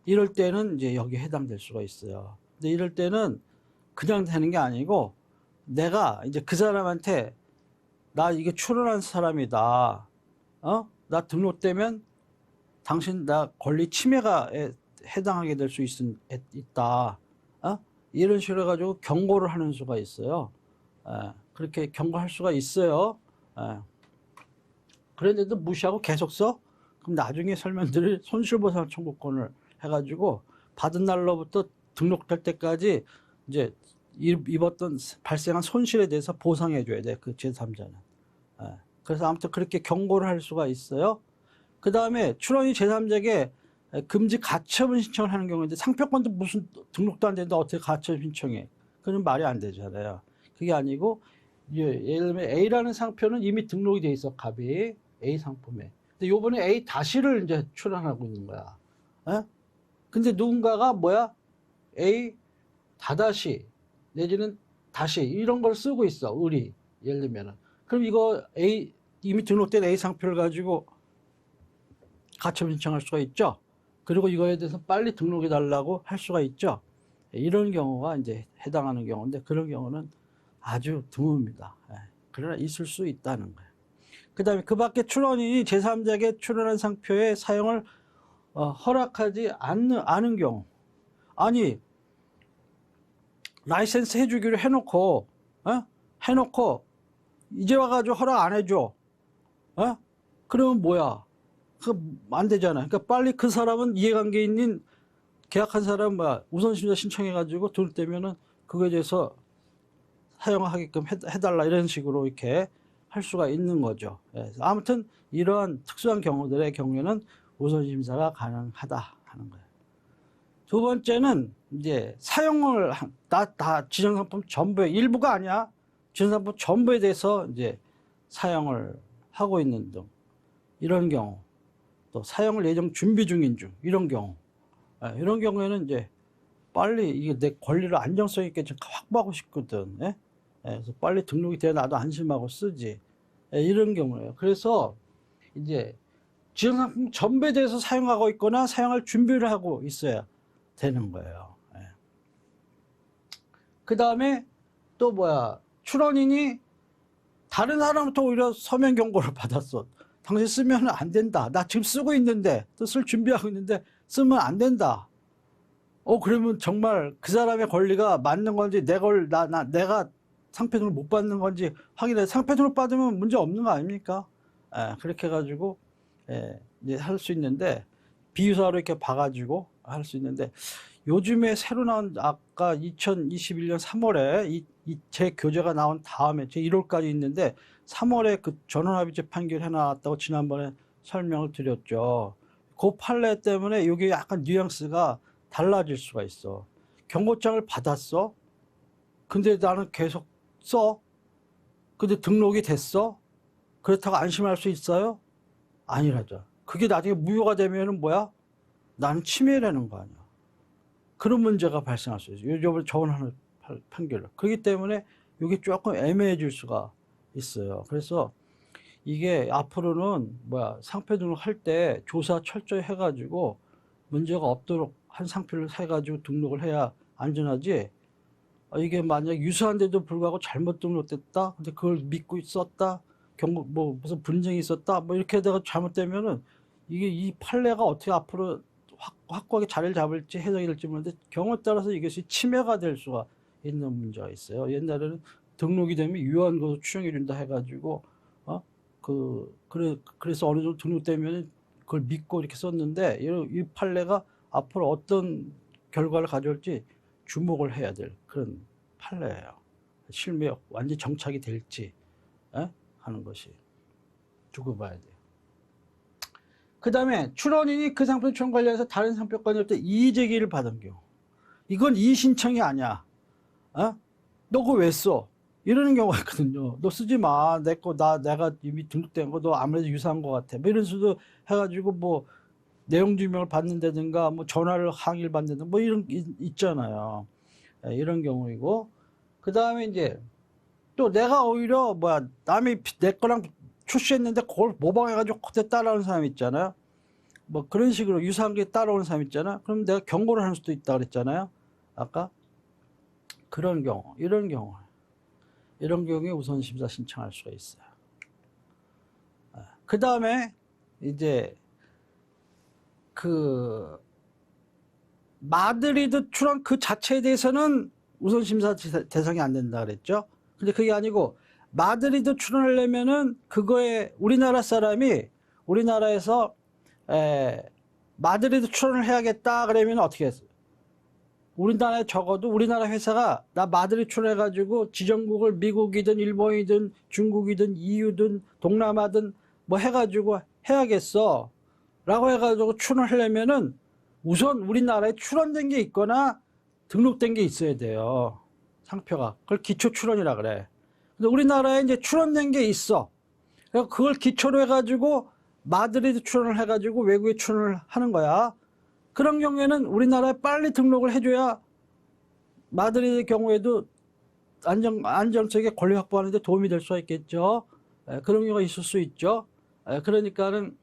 이럴 때는 이제 여기에 해당될 수가 있어요. 근데 이럴 때는 그냥 되는 게 아니고 내가 이제 그 사람한테 나 이게 출원한 사람이다. 나 등록되면 당신 나 권리 침해가 해당하게 될 수 있다. 이런 식으로 해가지고 경고를 하는 수가 있어요. 그렇게 경고할 수가 있어요. 그런데도 무시하고 계속 써? 그럼 나중에 설명드릴 손실보상 청구권을 해가지고 받은 날로부터 등록될 때까지 이제 입었던 발생한 손실에 대해서 보상해줘야 돼. 그 제3자는. 그래서 아무튼 그렇게 경고를 할 수가 있어요. 그 다음에 출원이 제3자에게 금지 가처분 신청을 하는 경우인데 상표권도 무슨 등록도 안 되는데 어떻게 가처분 신청해? 그건 말이 안 되잖아요. 그게 아니고 예를 들면 A라는 상표는 이미 등록이 돼 있어. 갑이 A 상품에. 근데 요번에 A 다시를 이제 출원하고 있는 거야. 근데 누군가가 뭐야? A 다다시 내지는 다시 이런 걸 쓰고 있어. 의리. 예를 들면은. 그럼 이거 A 이미 등록된 A 상표를 가지고 가처분 신청할 수가 있죠. 그리고 이거에 대해서 빨리 등록해 달라고 할 수가 있죠. 이런 경우가 이제 해당하는 경우인데 그런 경우는 아주 드뭅니다. 그러나 있을 수 있다는 거예요. 그 다음에 그 밖에 출원인이 제3자에게 출원한 상표의 사용을 허락하지 않은 경우. 아니 라이센스 해주기로 해놓고 이제 와가지고 허락 안 해줘. 그러면 뭐야? 안 되잖아. 그러니까 빨리 그 사람은 이해관계 있는 계약한 사람 우선심사 신청해가지고 등록되면은 그거에 대해서 사용하게끔 해달라 이런 식으로 이렇게 할 수가 있는 거죠. 아무튼 이러한 특수한 경우들의 경우에는 우선심사가 가능하다 하는 거예요. 두 번째는 이제 사용을 다 지정상품 전부에 일부가 아니야. 지정상품 전부에 대해서 이제 사용을 하고 있는 등 이런 경우. 또 사용을 예정 준비 중인 중 이런 경우 이런 경우에는 이제 빨리 이게 내 권리를 안정성 있게 좀 확보하고 싶거든. 그래서 빨리 등록이 돼야 나도 안심하고 쓰지. 이런 경우예요. 그래서 이제 지정상품 전부에 대해서 사용하고 있거나 사용할 준비를 하고 있어야 되는 거예요. 그 다음에 또 출원인이 다른 사람부터 오히려 서면 경고를 받았어. 당신 쓰면 안 된다. 나 지금 쓰고 있는데, 또 쓸 준비하고 있는데, 쓰면 안 된다. 그러면 정말 그 사람의 권리가 맞는 건지, 내가 상표 등록 못 받는 건지 확인해. 상표 등록 받으면 문제 없는 거 아닙니까? 그렇게 해가지고, 이제 할 수 있는데, 비유사로 이렇게 봐가지고 할 수 있는데, 요즘에 새로 나온, 아까 2021년 3월에 제 교재가 나온 다음에, 제 1월까지 있는데, 3월에 그 전원합의체 판결 해놨다고 지난번에 설명을 드렸죠. 그 판례 때문에 이게 약간 뉘앙스가 달라질 수가 있어. 경고장을 받았어. 근데 나는 계속 써. 근데 등록이 됐어. 그렇다고 안심할 수 있어요? 아니라죠. 그게 나중에 무효가 되면은 뭐야? 나는 침해라는 거 아니야. 그런 문제가 발생할 수 있어요. 요즘에 전원하는 판결로. 그렇기 때문에 이게 조금 애매해질 수가 있어요. 그래서 이게 앞으로는 상표 등록할 때 조사 철저히 해가지고 문제가 없도록 한 상표를 해가지고 등록을 해야 안전하지. 이게 만약 유사한데도 불구하고 잘못 등록됐다. 근데 그걸 믿고 있었다. 무슨 분쟁이 있었다. 이렇게 되가 잘못되면은 이게 이 판례가 어떻게 앞으로 확고하게 자리를 잡을지 해석이 될지 모르는데 경우에 따라서 이것이 침해가 될 수가 있는 문제가 있어요. 옛날에는 등록이 되면 유효한 것을 추정해 준다 해가지고 그래서 어느 정도 등록되면 그걸 믿고 이렇게 썼는데 이 판례가 앞으로 어떤 결과를 가져올지 주목을 해야 될 그런 판례예요. 실무에 완전히 정착이 될지 하는 것이 두고 봐야 돼요. 그 다음에 출원인이 그 상품 출원 관련해서 다른 상표권으로부터 이의제기를 받은 경우, 이건 이의 신청이 아니야. 너 그거 왜 써? 이러는 경우가 있거든요. 너 쓰지 마. 내가 이미 등록된 거 너 아무래도 유사한 것 같아. 뭐 이런 식으로 해가지고 뭐 내용 증명을 받는다든가 뭐 전화를 항의를 받는다든가 뭐 이런 있잖아요. 이런 경우이고, 그 다음에 이제 또 내가 오히려 남이 내 거랑 출시했는데 그걸 모방해가지고 그때 따라오는 사람 있잖아요. 뭐 그런 식으로 유사한 게 따라오는 사람 있잖아요. 그럼 내가 경고를 할 수도 있다 그랬잖아요. 아까 그런 경우, 이런 경우에 우선 심사 신청할 수가 있어요. 그 다음에 이제 그 마드리드 출원 그 자체에 대해서는 우선 심사 대상이 안 된다 그랬죠. 근데 그게 아니고 마드리드 출원하려면은 그거에 우리나라 사람이 우리나라에서 마드리드 출원을 해야겠다 그러면 어떻게 했어요? 우리나라에 적어도 우리나라 회사가 나 마드리드 출원해가지고 지정국을 미국이든 일본이든 중국이든 EU든 동남아든 뭐 해가지고 해야겠어 라고 해가지고 출원하려면은 우선 우리나라에 출원된 게 있거나 등록된 게 있어야 돼요. 상표가. 그걸 기초 출원이라 그래. 근데 우리나라에 이제 출원된 게 있어. 그래서 그걸 기초로 해가지고 마드리드 출원을 해가지고 외국에 출원을 하는 거야. 그런 경우에는 우리나라에 빨리 등록을 해줘야 마드리드 경우에도 안정적인 권리 확보하는 데 도움이 될 수가 있겠죠. 그런 경우가 있을 수 있죠. 그러니까는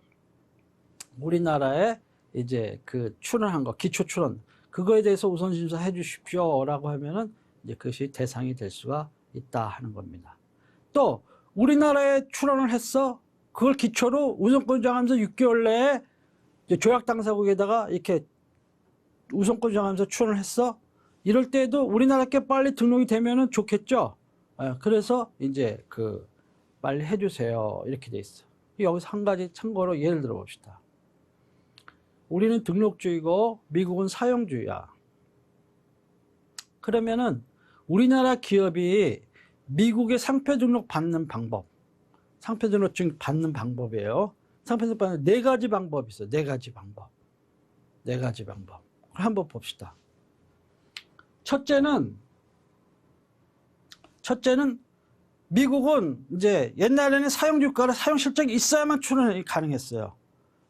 우리나라에 이제 그 출원한 거, 기초 출원, 그거에 대해서 우선 심사해 주십시오라고 하면은 이제 그것이 대상이 될 수가 있다 하는 겁니다. 또 우리나라에 출원을 했어. 그걸 기초로 우선권 정하면서 6개월 내에 조약 당사국에다가 이렇게 우선권 정하면서 출원을 했어. 이럴 때도 우리나라께 빨리 등록이 되면은 좋겠죠. 그래서 이제 그 빨리 해주세요 이렇게 돼 있어. 여기서 한 가지 참고로 예를 들어 봅시다. 우리는 등록주의고 미국은 사용주의야. 그러면은 우리나라 기업이 미국의 상표 등록 받는 방법, 상표 등록증 받는 방법이에요. 상표 등록 받는 4가지 방법이 있어요. 4가지 방법. 4가지 방법. 한번 봅시다. 첫째는 미국은 이제 옛날에는 사용주가라 사용 실적이 있어야만 출원이 가능했어요.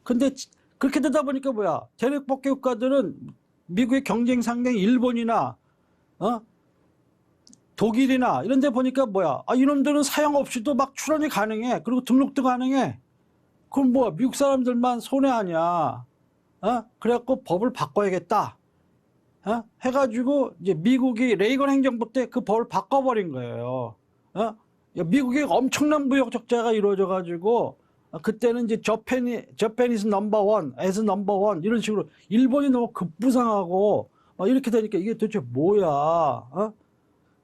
근데 그렇게 되다 보니까 대륙 복개 국가들은 미국의 경쟁 상대인 일본이나 독일이나 이런 데 보니까 이놈들은 사용 없이도 막 출원이 가능해. 그리고 등록도 가능해. 그럼 미국 사람들만 손해 아니야. 그래갖고 법을 바꿔야겠다. 해가지고 이제 미국이 레이건 행정부 때 그 법을 바꿔버린 거예요. 미국에 엄청난 무역 적자가 이루어져가지고 그때는 이제 저페니스 넘버원, 에스 넘버원 이런 식으로 일본이 너무 급부상하고 이렇게 되니까 이게 도대체 뭐야?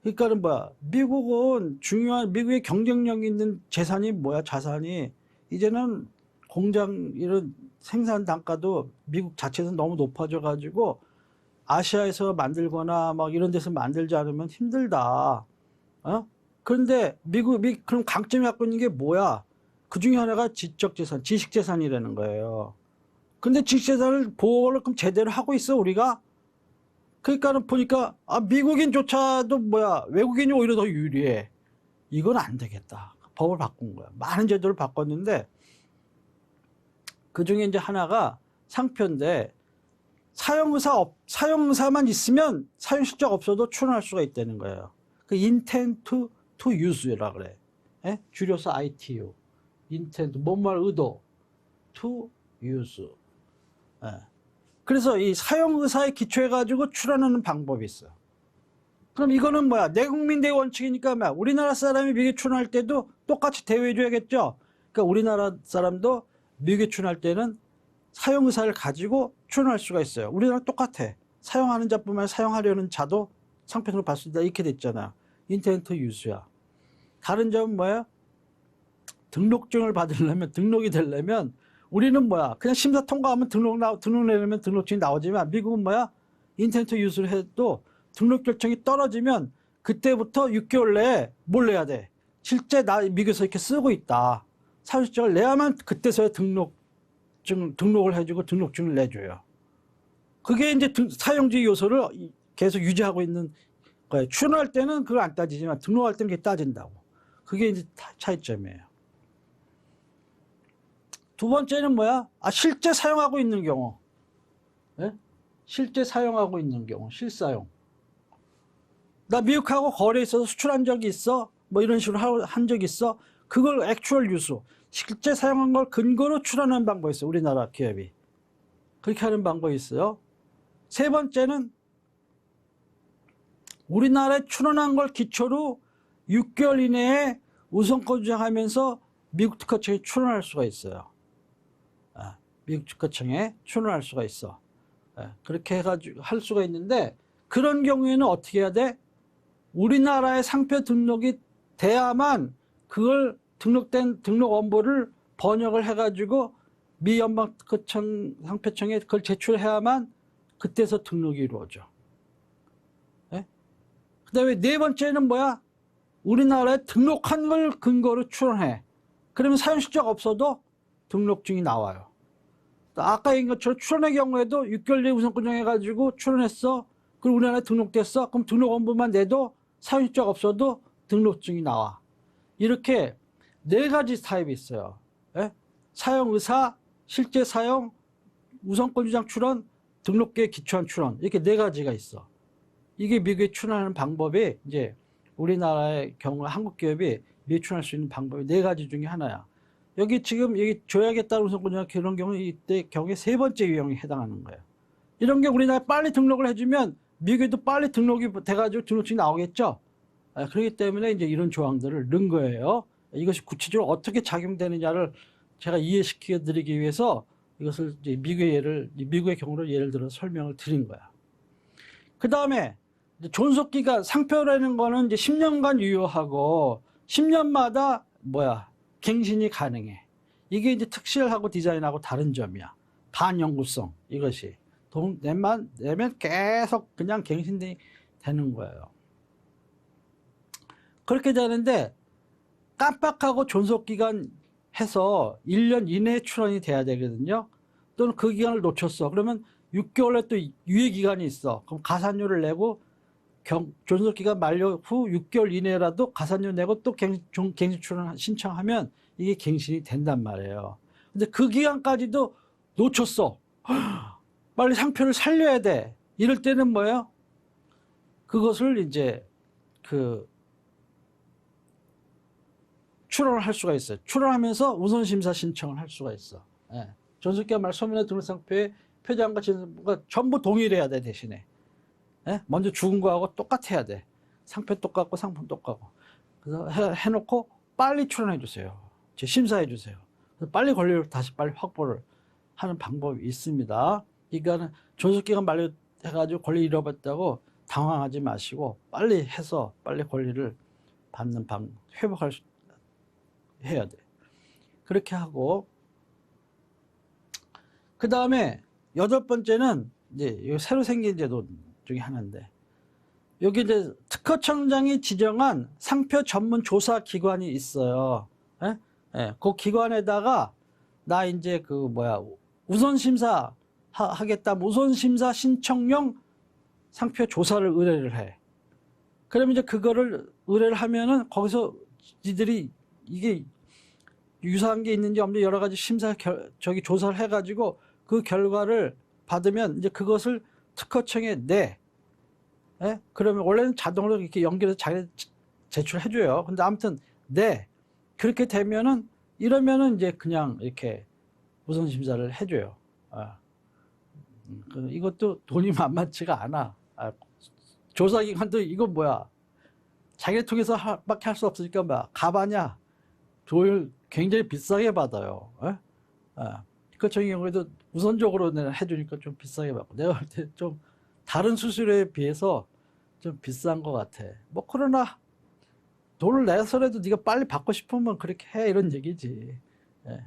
그러니까는 미국은 중요한 미국의 경쟁력 있는 재산이 자산이 이제는 공장 이런 생산 단가도 미국 자체에서 너무 높아져가지고 아시아에서 만들거나 이런 데서 만들지 않으면 힘들다. 그런데 미국이 그럼 강점이 갖고 있는 게 뭐야? 그 중에 하나가 지적재산, 지식재산이라는 거예요. 근데 지식재산을 보호를 그럼 제대로 하고 있어, 우리가? 그러니까는 보니까, 미국인조차도 외국인이 오히려 더 유리해. 이건 안 되겠다. 법을 바꾼 거야. 많은 제도를 바꿨는데, 그 중에 이제 하나가 상표인데, 사용의사만 있으면 사용 실적 없어도 출원할 수가 있다는 거예요. 그 intent to use라 그래. 줄여서 ITU. intent, 뭔말 의도. to use. 그래서 이 사용의사에 기초해가지고 출원하는 방법이 있어요. 그럼 이거는 내국민 대우 원칙이니까 우리나라 사람이 미국에 출원할 때도 똑같이 대우해줘야겠죠. 그러니까 우리나라 사람도 미국에 출원할 때는 사용의사를 가지고 출원할 수가 있어요. 우리나라 똑같아. 사용하는 자뿐만 아니라 사용하려는 자도 상표등록 받을 수 있다. 이렇게 됐잖아요. 인텐트 유스야. 다른 점은 뭐예요? 등록증을 받으려면, 등록이 되려면 우리는 뭐야? 그냥 심사 통과하면 등록 내려면 등록증이 나오지만 미국은 뭐야? 인텐트 유스를 해도 등록 결정이 떨어지면 그때부터 6개월 내에 뭘 내야 돼? 실제 나 미국에서 이렇게 쓰고 있다. 사실적을 내야만 그때서야 등록을 해주고 등록증을 내줘요. 그게 이제 사용주의 요소를 계속 유지하고 있는 거예요. 출원할 때는 그걸 안 따지지만 등록할 때는 그게 따진다고. 그게 이제 차이점이에요. 두 번째는 뭐야? 실제 사용하고 있는 경우. 네? 실제 사용하고 있는 경우, 실사용. 나 미국하고 거래에 있어서 수출한 적이 있어? 뭐 이런 식으로 한 적이 있어? 그걸 액추얼 유수, 실제 사용한 걸 근거로 출원하는 방법이 있어요. 우리나라 기업이. 그렇게 하는 방법이 있어요. 세 번째는 우리나라에 출원한 걸 기초로 6개월 이내에 우선권 주장하면서 미국 특허청에 출원할 수가 있어요. 미국 특허청에 출원할 수가 있어. 그렇게 해가지고 할 수가 있는데, 그런 경우에는 어떻게 해야 돼? 우리나라의 상표 등록이 돼야만 그걸 등록된 등록 원본을 번역을 해가지고 미 연방 특허청 상표청에 그걸 제출해야만 그때서 등록이 이루어져. 그다음에 네 번째는 뭐야? 우리나라에 등록한 걸 근거로 출원해. 그러면 사용 실적 없어도 등록증이 나와요. 아까 얘기한 것처럼 출원의 경우에도 6개월 내에 우선권 정해가지고 출원했어. 그리고 우리나라에 등록됐어. 그럼 등록 원본만 내도 사용 실적 없어도 등록증이 나와. 이렇게 네 가지 타입이 있어요. 사용 의사, 실제 사용, 우선권 주장 출원, 등록계에 기초한 출원. 이렇게 네 가지가 있어. 이게 미국에 출원하는 방법이 이제 우리나라의 경우 한국 기업이 미국에 출원할 수 있는 방법이 네 가지 중에 하나야. 여기 지금 여기 조약에 따른 우선권 주장 이런 경우 이때 경우에 세 번째 유형에 해당하는 거예요. 이런 게 우리나라에 빨리 등록을 해주면 미국에도 빨리 등록이 돼가지고 등록증이 나오겠죠. 그렇기 때문에 이제 이런 조항들을 넣은 거예요. 이것이 구체적으로 어떻게 작용되느냐를 제가 이해시켜 드리기 위해서 이것을 이제 미국의 경우를 예를 들어 설명을 드린 거야. 그 다음에 존속기간, 상표라는 거는 이제 10년간 유효하고 10년마다 갱신이 가능해. 이게 이제 특실하고 디자인하고 다른 점이야. 반영구성, 이것이. 돈 내면 계속 그냥 갱신이 되는 거예요. 그렇게 되는데 깜빡하고 존속기간 해서 1년 이내에 출원이 돼야 되거든요. 또는 그 기간을 놓쳤어. 그러면 6개월에 또 유예기간이 있어. 그럼 가산료를 내고 존속기간 만료 후 6개월 이내라도 가산료 내고 또 갱신 출원 신청하면 이게 갱신이 된단 말이에요. 근데 그 기간까지도 놓쳤어. 빨리 상표를 살려야 돼. 이럴 때는 뭐예요? 그것을 이제 출원을 할 수가 있어요. 출원하면서 우선심사 신청을 할 수가 있어. 존속기간 말 소문의 등록상표에 표장과 진술과 전부 동일해야 돼, 대신에. 먼저 죽은 거하고 똑같아야 돼. 상표 똑같고 상품 똑같고. 그래서 해놓고 빨리 출원해 주세요. 심사해 주세요. 빨리 권리를 다시 빨리 확보를 하는 방법이 있습니다. 그러니까 존속기간 만료해가지고 권리 잃어버렸다고 당황하지 마시고 빨리 해서 빨리 권리를 받는 해야 돼. 그렇게 하고, 그 다음에 8번째는 이제 새로 생긴 제도 중에 하나인데, 여기 이제 특허청장이 지정한 상표 전문 조사 기관이 있어요. 그 기관에다가 나 이제 우선심사 하겠다. 우선심사 신청용 상표 조사를 의뢰를 해. 그러면 이제 그거를 의뢰를 하면은 거기서 니들이 이게 유사한 게 있는지 없는지 여러 가지 조사를 해가지고 그 결과를 받으면 이제 그것을 특허청에 내. 그러면 원래는 자동으로 이렇게 연결해서 자기 제출해줘요. 근데 아무튼 내. 그렇게 되면은 이러면은 이제 그냥 이렇게 우선 심사를 해줘요. 이것도 돈이 만만치가 않아. 조사기관도 이거 자기를 통해서 밖에 할 수 없으니까 가봐냐. 돈을 굉장히 비싸게 받아요. 특허청의 경우에도 우선적으로 해주니까 좀 비싸게 받고, 내가 볼 때 좀 다른 수수료에 비해서 좀 비싼 것 같아. 그러나 돈을 내서라도 네가 빨리 받고 싶으면 그렇게 해, 이런 얘기지. 예.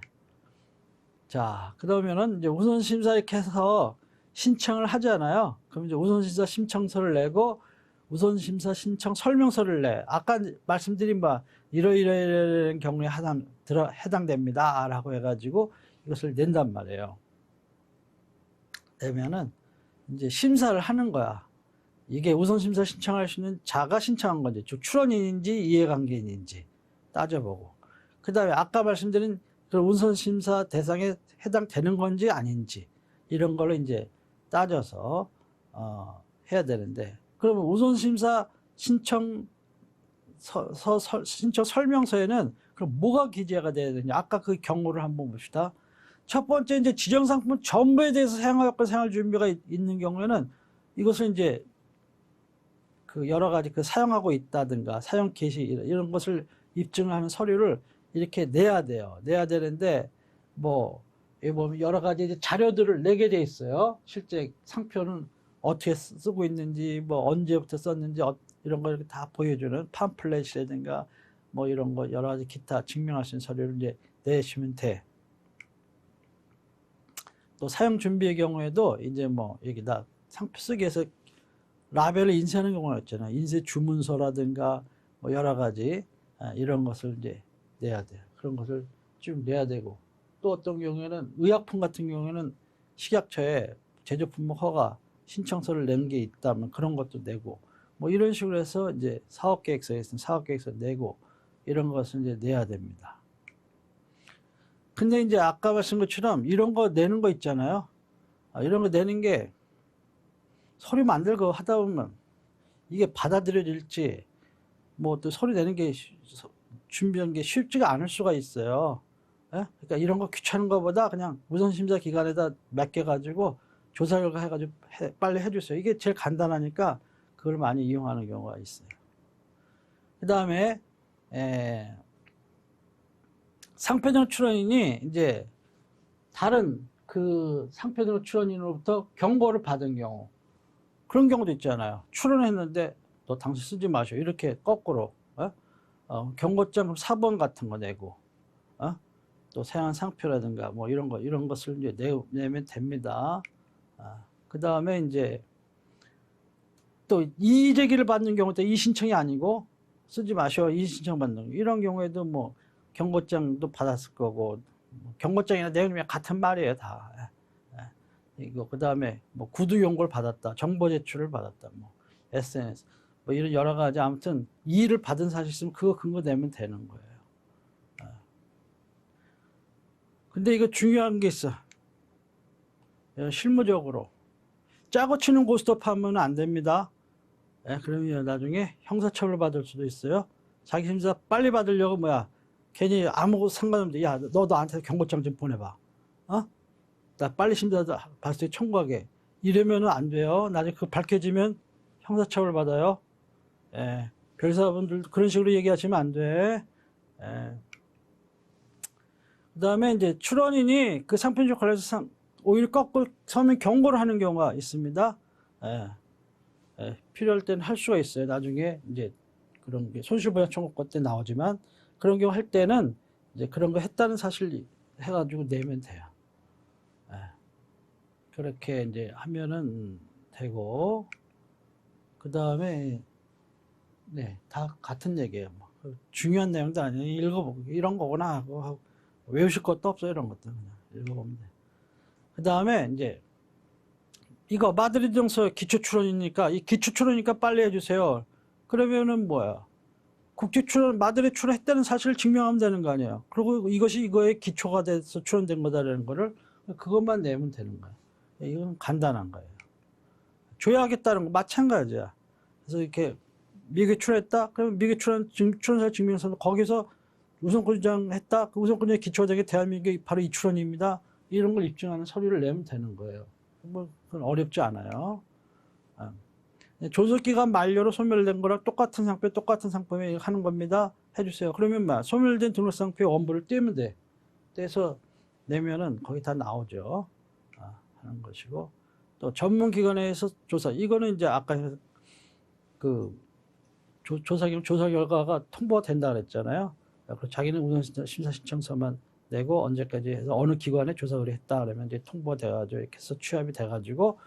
자, 그러면은 이제 우선심사 이렇게 해서 신청을 하잖아요. 그럼 이제 우선심사 신청서를 내고 우선심사 신청 설명서를 내. 아까 말씀드린 바 이러이러이러한 경우에 해당됩니다 라고 해가지고 이것을 낸단 말이에요. 내면은 이제 심사를 하는 거야. 이게 우선심사 신청할 수 있는 자가 신청한 건지, 즉 출원인인지 이해관계인인지 따져보고, 그 다음에 아까 말씀드린 그 우선심사 대상에 해당되는 건지 아닌지 이런 걸로 이제 따져서 해야 되는데, 그러면 우선심사 신청 신청 설명서에는 그럼 뭐가 기재가 돼야 되냐? 아까 그 경우를 한번 봅시다. 첫 번째, 이제 지정 상품 전부에 대해서 사용효과 생활 준비가 있는 경우에는 이것을 이제 그 여러 가지 그 사용하고 있다든가 사용 개시 이런 것을 입증하는 서류를 이렇게 내야 돼요. 내야 되는데 뭐 여러 가지 이제 자료들을 내게 돼 있어요. 실제 상표는 어떻게 쓰고 있는지, 뭐 언제부터 썼는지 이런 걸 이렇게 다 보여주는 팜플렛이라든가 뭐 이런 거 여러 가지 기타 증명할 수 있는 서류를 이제 내시면 돼. 또 사용 준비의 경우에도 이제 뭐 여기다 상표 쓰기 위해서 라벨을 인쇄하는 경우가 있잖아요. 인쇄 주문서라든가 뭐 여러 가지 이런 것을 이제 내야 돼요. 그런 것을 쭉 내야 되고, 또 어떤 경우에는 의약품 같은 경우에는 식약처에 제조품목 허가 신청서를 낸 게 있다면 그런 것도 내고, 뭐 이런 식으로 해서 이제 사업계획서에 있으면 사업계획서 내고 이런 것을 이제 내야 됩니다. 근데 이제 아까 말씀 것처럼 이런 거 내는 거 있잖아요. 이런 거 내는 게 서류 만들고 하다 보면 이게 받아들여질지 뭐 또 서류 내는 게 준비한 게 쉽지가 않을 수가 있어요. 예? 그러니까 이런 거 귀찮은 거보다 그냥 우선심사 기관에다 맡겨가지고 조사 결과 해가지고 빨리 해주세요. 이게 제일 간단하니까 그걸 많이 이용하는 경우가 있어요. 그 다음에 상표등 출원인이 이제 다른 그 상표등 출원인으로부터 경고를 받은 경우, 그런 경우도 있잖아요. 출원했는데 너 당신 쓰지 마셔, 이렇게 거꾸로 경고장 4번 같은 거 내고 또 사용한 상표라든가 뭐 이런 것을 이제 내면 됩니다. 그 다음에 이제 또 이의 제기를 받는 경우도 이 신청이 아니고 쓰지 마셔 이 신청 받는 거, 이런 경우에도 뭐 경고장도 받았을 거고, 경고장이나 내용이 같은 말이에요 다. 이거 그 다음에 뭐 구두 용고를 받았다, 정보 제출을 받았다, 뭐 SNS 뭐 이런 여러 가지 아무튼 이의를 받은 사실 있으면 그거 근거 내면 되는 거예요. 근데 이거 중요한 게 있어. 실무적으로 짜고 치는 고스톱 하면 안 됩니다. 그러면 나중에 형사처벌 받을 수도 있어요. 자기 심사 빨리 받으려고 괜히 아무 상관없는데 야 너 나한테 경고장 좀 보내봐. 나 빨리 심사 받을 때 청구하게. 이러면은 안 돼요. 나중에 그거 밝혀지면 형사처벌 받아요. 별사분들도 그런 식으로 얘기하시면 안 돼. 그 다음에 이제 출원인이 그 상표적 관련해서 오히려 거꾸로 서면 경고를 하는 경우가 있습니다. 필요할 때는 할 수가 있어요. 나중에 이제 그런 게 손실보상 청구권 때 나오지만 그런 경우 할 때는 이제 그런 거 했다는 사실 해가지고 내면 돼요. 그렇게 이제 하면은 되고, 그 다음에 다 같은 얘기예요. 중요한 내용도 아니에요. 읽어보고 이런 거구나 하고 외우실 것도 없어요. 이런 것도 그냥 읽어보면 돼. 그 다음에 이제 이거 마드리드 정서 기초 출원이니까 이 기초 출원이니까 빨리 해주세요. 그러면은 국제 출원 마드리드 출원했다는 사실을 증명하면 되는 거 아니에요. 그리고 이것이 이거의 기초가 돼서 출원된 거다라는 거를 그것만 내면 되는 거예요. 이건 간단한 거예요. 조약했다는 거 마찬가지야. 그래서 이렇게 미국에 출원했다? 그러면 미국에 출원사 증명서는 거기서 우선권주장했다? 그 우선권주장의 기초가 되게 대한민국이 바로 이 출원입니다. 이런 걸 입증하는 서류를 내면 되는 거예요. 그건 어렵지 않아요. 존속기간 만료로 소멸된 거랑 똑같은 상표, 똑같은 상품에 하는 겁니다. 해주세요. 그러면 소멸된 등록상표의 원본을 떼면 돼. 떼서 내면은 거기 다 나오죠. 하는 것이고, 또 전문기관에서 조사. 이거는 이제 아까 조사 결과가 통보가 된다 그랬잖아요. 그리고 자기는 우선 심사 신청서만 내고 언제까지 해서 어느 기관에 조사 의뢰했다 그러면 이제 통보가 돼가지고 이렇게 해서 취합이 돼가지고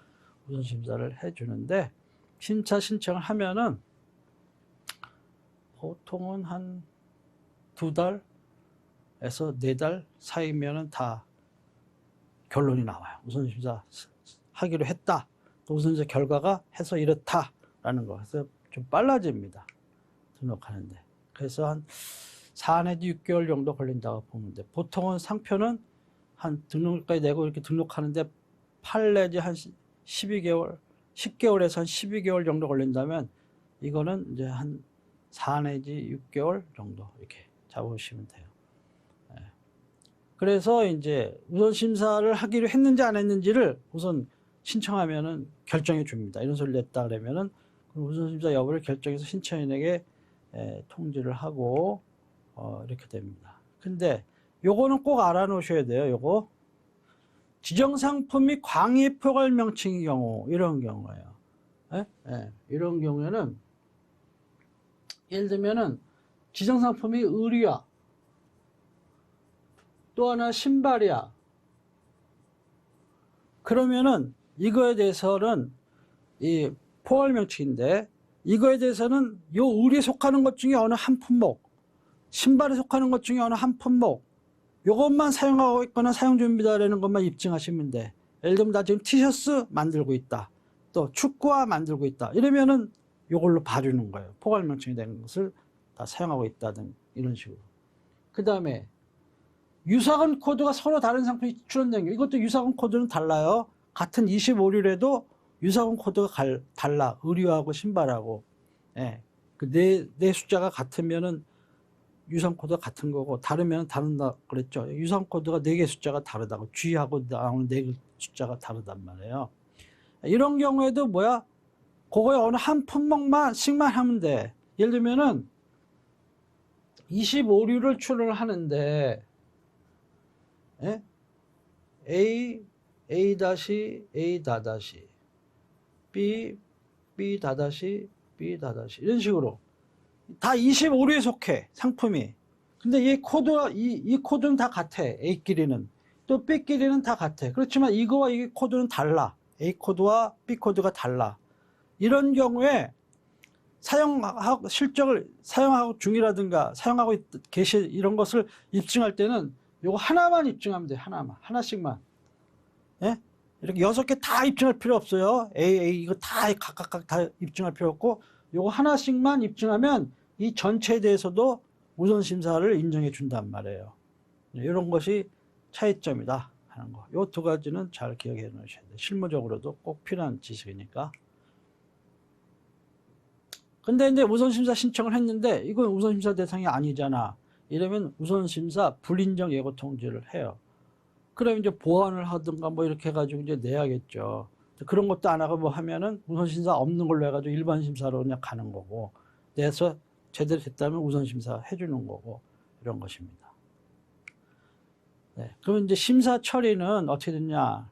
우선 심사를 해주는데, 심사 신청을 하면은 보통은 한 2달에서 4달 사이면은 다 결론이 나와요. 우선 심사 하기로 했다. 또 우선 심사 결과가 해서 이렇다라는 거. 그래서 좀 빨라집니다. 등록하는데. 그래서 한 4 내지 6개월 정도 걸린다고 보면 돼. 보통은 상표는 한 등록까지 내고 이렇게 등록하는데 8 내지 한 12개월, 10개월에서 한 12개월 정도 걸린다면, 이거는 이제 한 4 내지 6개월 정도 이렇게 잡으시면 돼요. 그래서 이제 우선 심사를 하기로 했는지 안 했는지를 우선 신청하면은 결정해 줍니다. 이런 소리를 냈다 그러면은 우선 심사 여부를 결정해서 신청인에게 통지를 하고 이렇게 됩니다. 근데 요거는 꼭 알아놓으셔야 돼요. 요거 지정상품이 광의표괄 명칭의 경우, 이런 경우예요. 이런 경우에는 예를 들면은 지정상품이 의류야, 또 하나 신발이야. 그러면은 이거에 대해서는 이 포괄 명칭인데, 이거에 대해서는 요 의류에 속하는 것 중에 어느 한 품목, 신발에 속하는 것 중에 어느 한 품목, 요것만 사용하고 있거나 사용 중입니다라는 것만 입증하시면 돼. 예를 들면 나 지금 티셔츠 만들고 있다, 또 축구화 만들고 있다, 이러면은 요걸로 봐주는 거예요. 포괄 명칭이 된 것을 다 사용하고 있다든 이런 식으로. 그 다음에 유사근 코드가 서로 다른 상품이 출원된 게, 이것도 유사근 코드는 달라요. 같은 25류래도 유사근 코드가 달라. 의류하고 신발하고. 그 네 숫자가 같으면은 유상 코드가 같은 거고, 다르면 다른다 그랬죠. 유상 코드가 4개 숫자가 다르다고. G하고 나오는 4개 숫자가 다르단 말이에요. 이런 경우에도 뭐야? 그거에 어느 한 품목만씩만 하면 돼. 예를 들면은 25류를 출원을 하는데, A, A 다시, A 다다시, B, B 다다시, B 다다시, 이런 식으로 다 25류에 속해, 상품이. 근데 이 코드는 다 같아. A끼리는. 또 B끼리는 다 같아. 그렇지만 이거와 이 코드는 달라. A 코드와 B 코드가 달라. 이런 경우에 실적을 사용하고 중이라든가 사용하고 계시 이런 것을 입증할 때는 요거 하나만 입증하면 돼. 하나씩만. 이렇게 6개 다 입증할 필요 없어요. A 이거 다 각각 다 입증할 필요 없고, 요거 하나씩만 입증하면 이 전체에 대해서도 우선 심사를 인정해 준단 말이에요. 이런 것이 차이점이다 하는 거. 요 2가지는 잘 기억해 놓으셔야 돼요. 실무적으로도 꼭 필요한 지식이니까. 근데 이제 우선심사 신청을 했는데 이건 우선심사 대상이 아니잖아. 이러면 우선심사 불인정 예고 통지를 해요. 그럼 이제 보완을 하든가 뭐 이렇게 해가지고 이제 내야겠죠. 그런 것도 안 하고 뭐 하면은 우선심사 없는 걸로 해가지고 일반심사로 그냥 가는 거고, 내서 제대로 됐다면 우선심사 해주는 거고, 이런 것입니다. 그럼 이제 심사 처리는 어떻게 됐냐?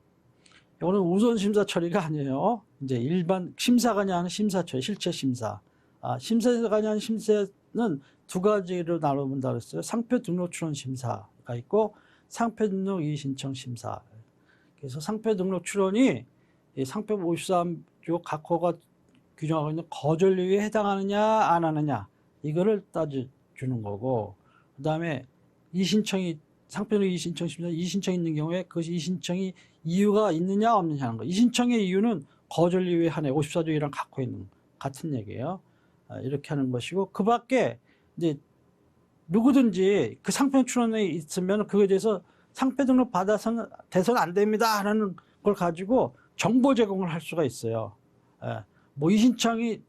이거는 우선심사 처리가 아니에요. 이제 일반 심사관이 하는 심사 처리, 실체 심사. 심사관이 하는 심사는 2가지로 나눠본다 그랬어요. 상표 등록 출원 심사가 있고, 상표 등록 이의 신청 심사. 그래서 상표 등록 출원이 상표 53조 각호가 규정하고 있는 거절 이유에 해당하느냐 안 하느냐, 이거를 따져주는 거고, 그 다음에 이신청이 상표 등록 이의 신청 심사, 이신청이 있는 경우에 그것이 이신청이 이유가 있느냐 없느냐 하는 거. 이신청의 이유는 거절 이유에 한해 54조이랑 갖고 있는 같은 얘기예요. 이렇게 하는 것이고, 그 밖에 이제 누구든지 그 상표 출원에 있으면 그거에 대해서 상표 등록 받아서는 돼서는 안 됩니다 라는 걸 가지고 정보 제공을 할 수가 있어요. 뭐 이신청이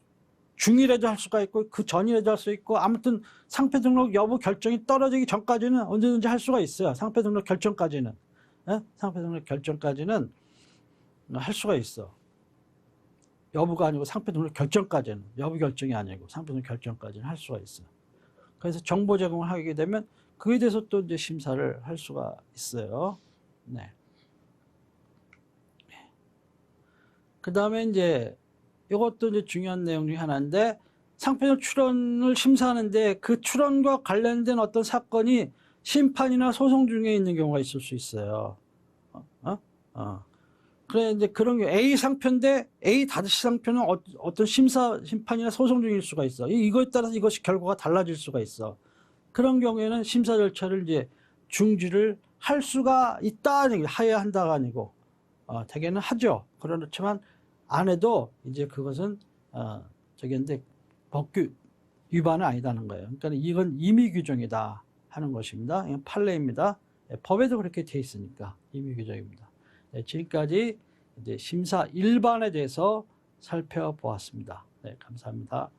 중이라도 할 수가 있고 그 전이라도 할 수 있고, 아무튼 상표 등록 여부 결정이 떨어지기 전까지는 언제든지 할 수가 있어요. 상표 등록 결정까지는. 상표 등록 결정까지는 할 수가 있어. 여부가 아니고 상표 등록 결정까지는, 여부 결정이 아니고 상표 등록 결정까지는 할 수가 있어. 그래서 정보 제공을 하게 되면 그에 대해서 또 이제 심사를 할 수가 있어요. 그 다음에 이제 이것도 이제 중요한 내용 중에 하나인데, 상표적 출원을 심사하는데 그 출원과 관련된 어떤 사건이 심판이나 소송 중에 있는 경우가 있을 수 있어요. 그래, 이제 그런 게 A 상표인데 A 다시 상표는 어떤 심판이나 소송 중일 수가 있어. 이거에 따라서 이것이 결과가 달라질 수가 있어. 그런 경우에는 심사 절차를 이제 중지를 할 수가 있다는 게 하여야 한다가 아니고, 대개는 하죠. 그렇지만 안 해도 이제 그것은, 저기인데 법규 위반은 아니다는 거예요. 그러니까 이건 임의 규정이다 하는 것입니다. 이건 판례입니다. 법에도 그렇게 돼 있으니까 임의 규정입니다. 네, 지금까지 이제 심사 일반에 대해서 살펴보았습니다. 네, 감사합니다.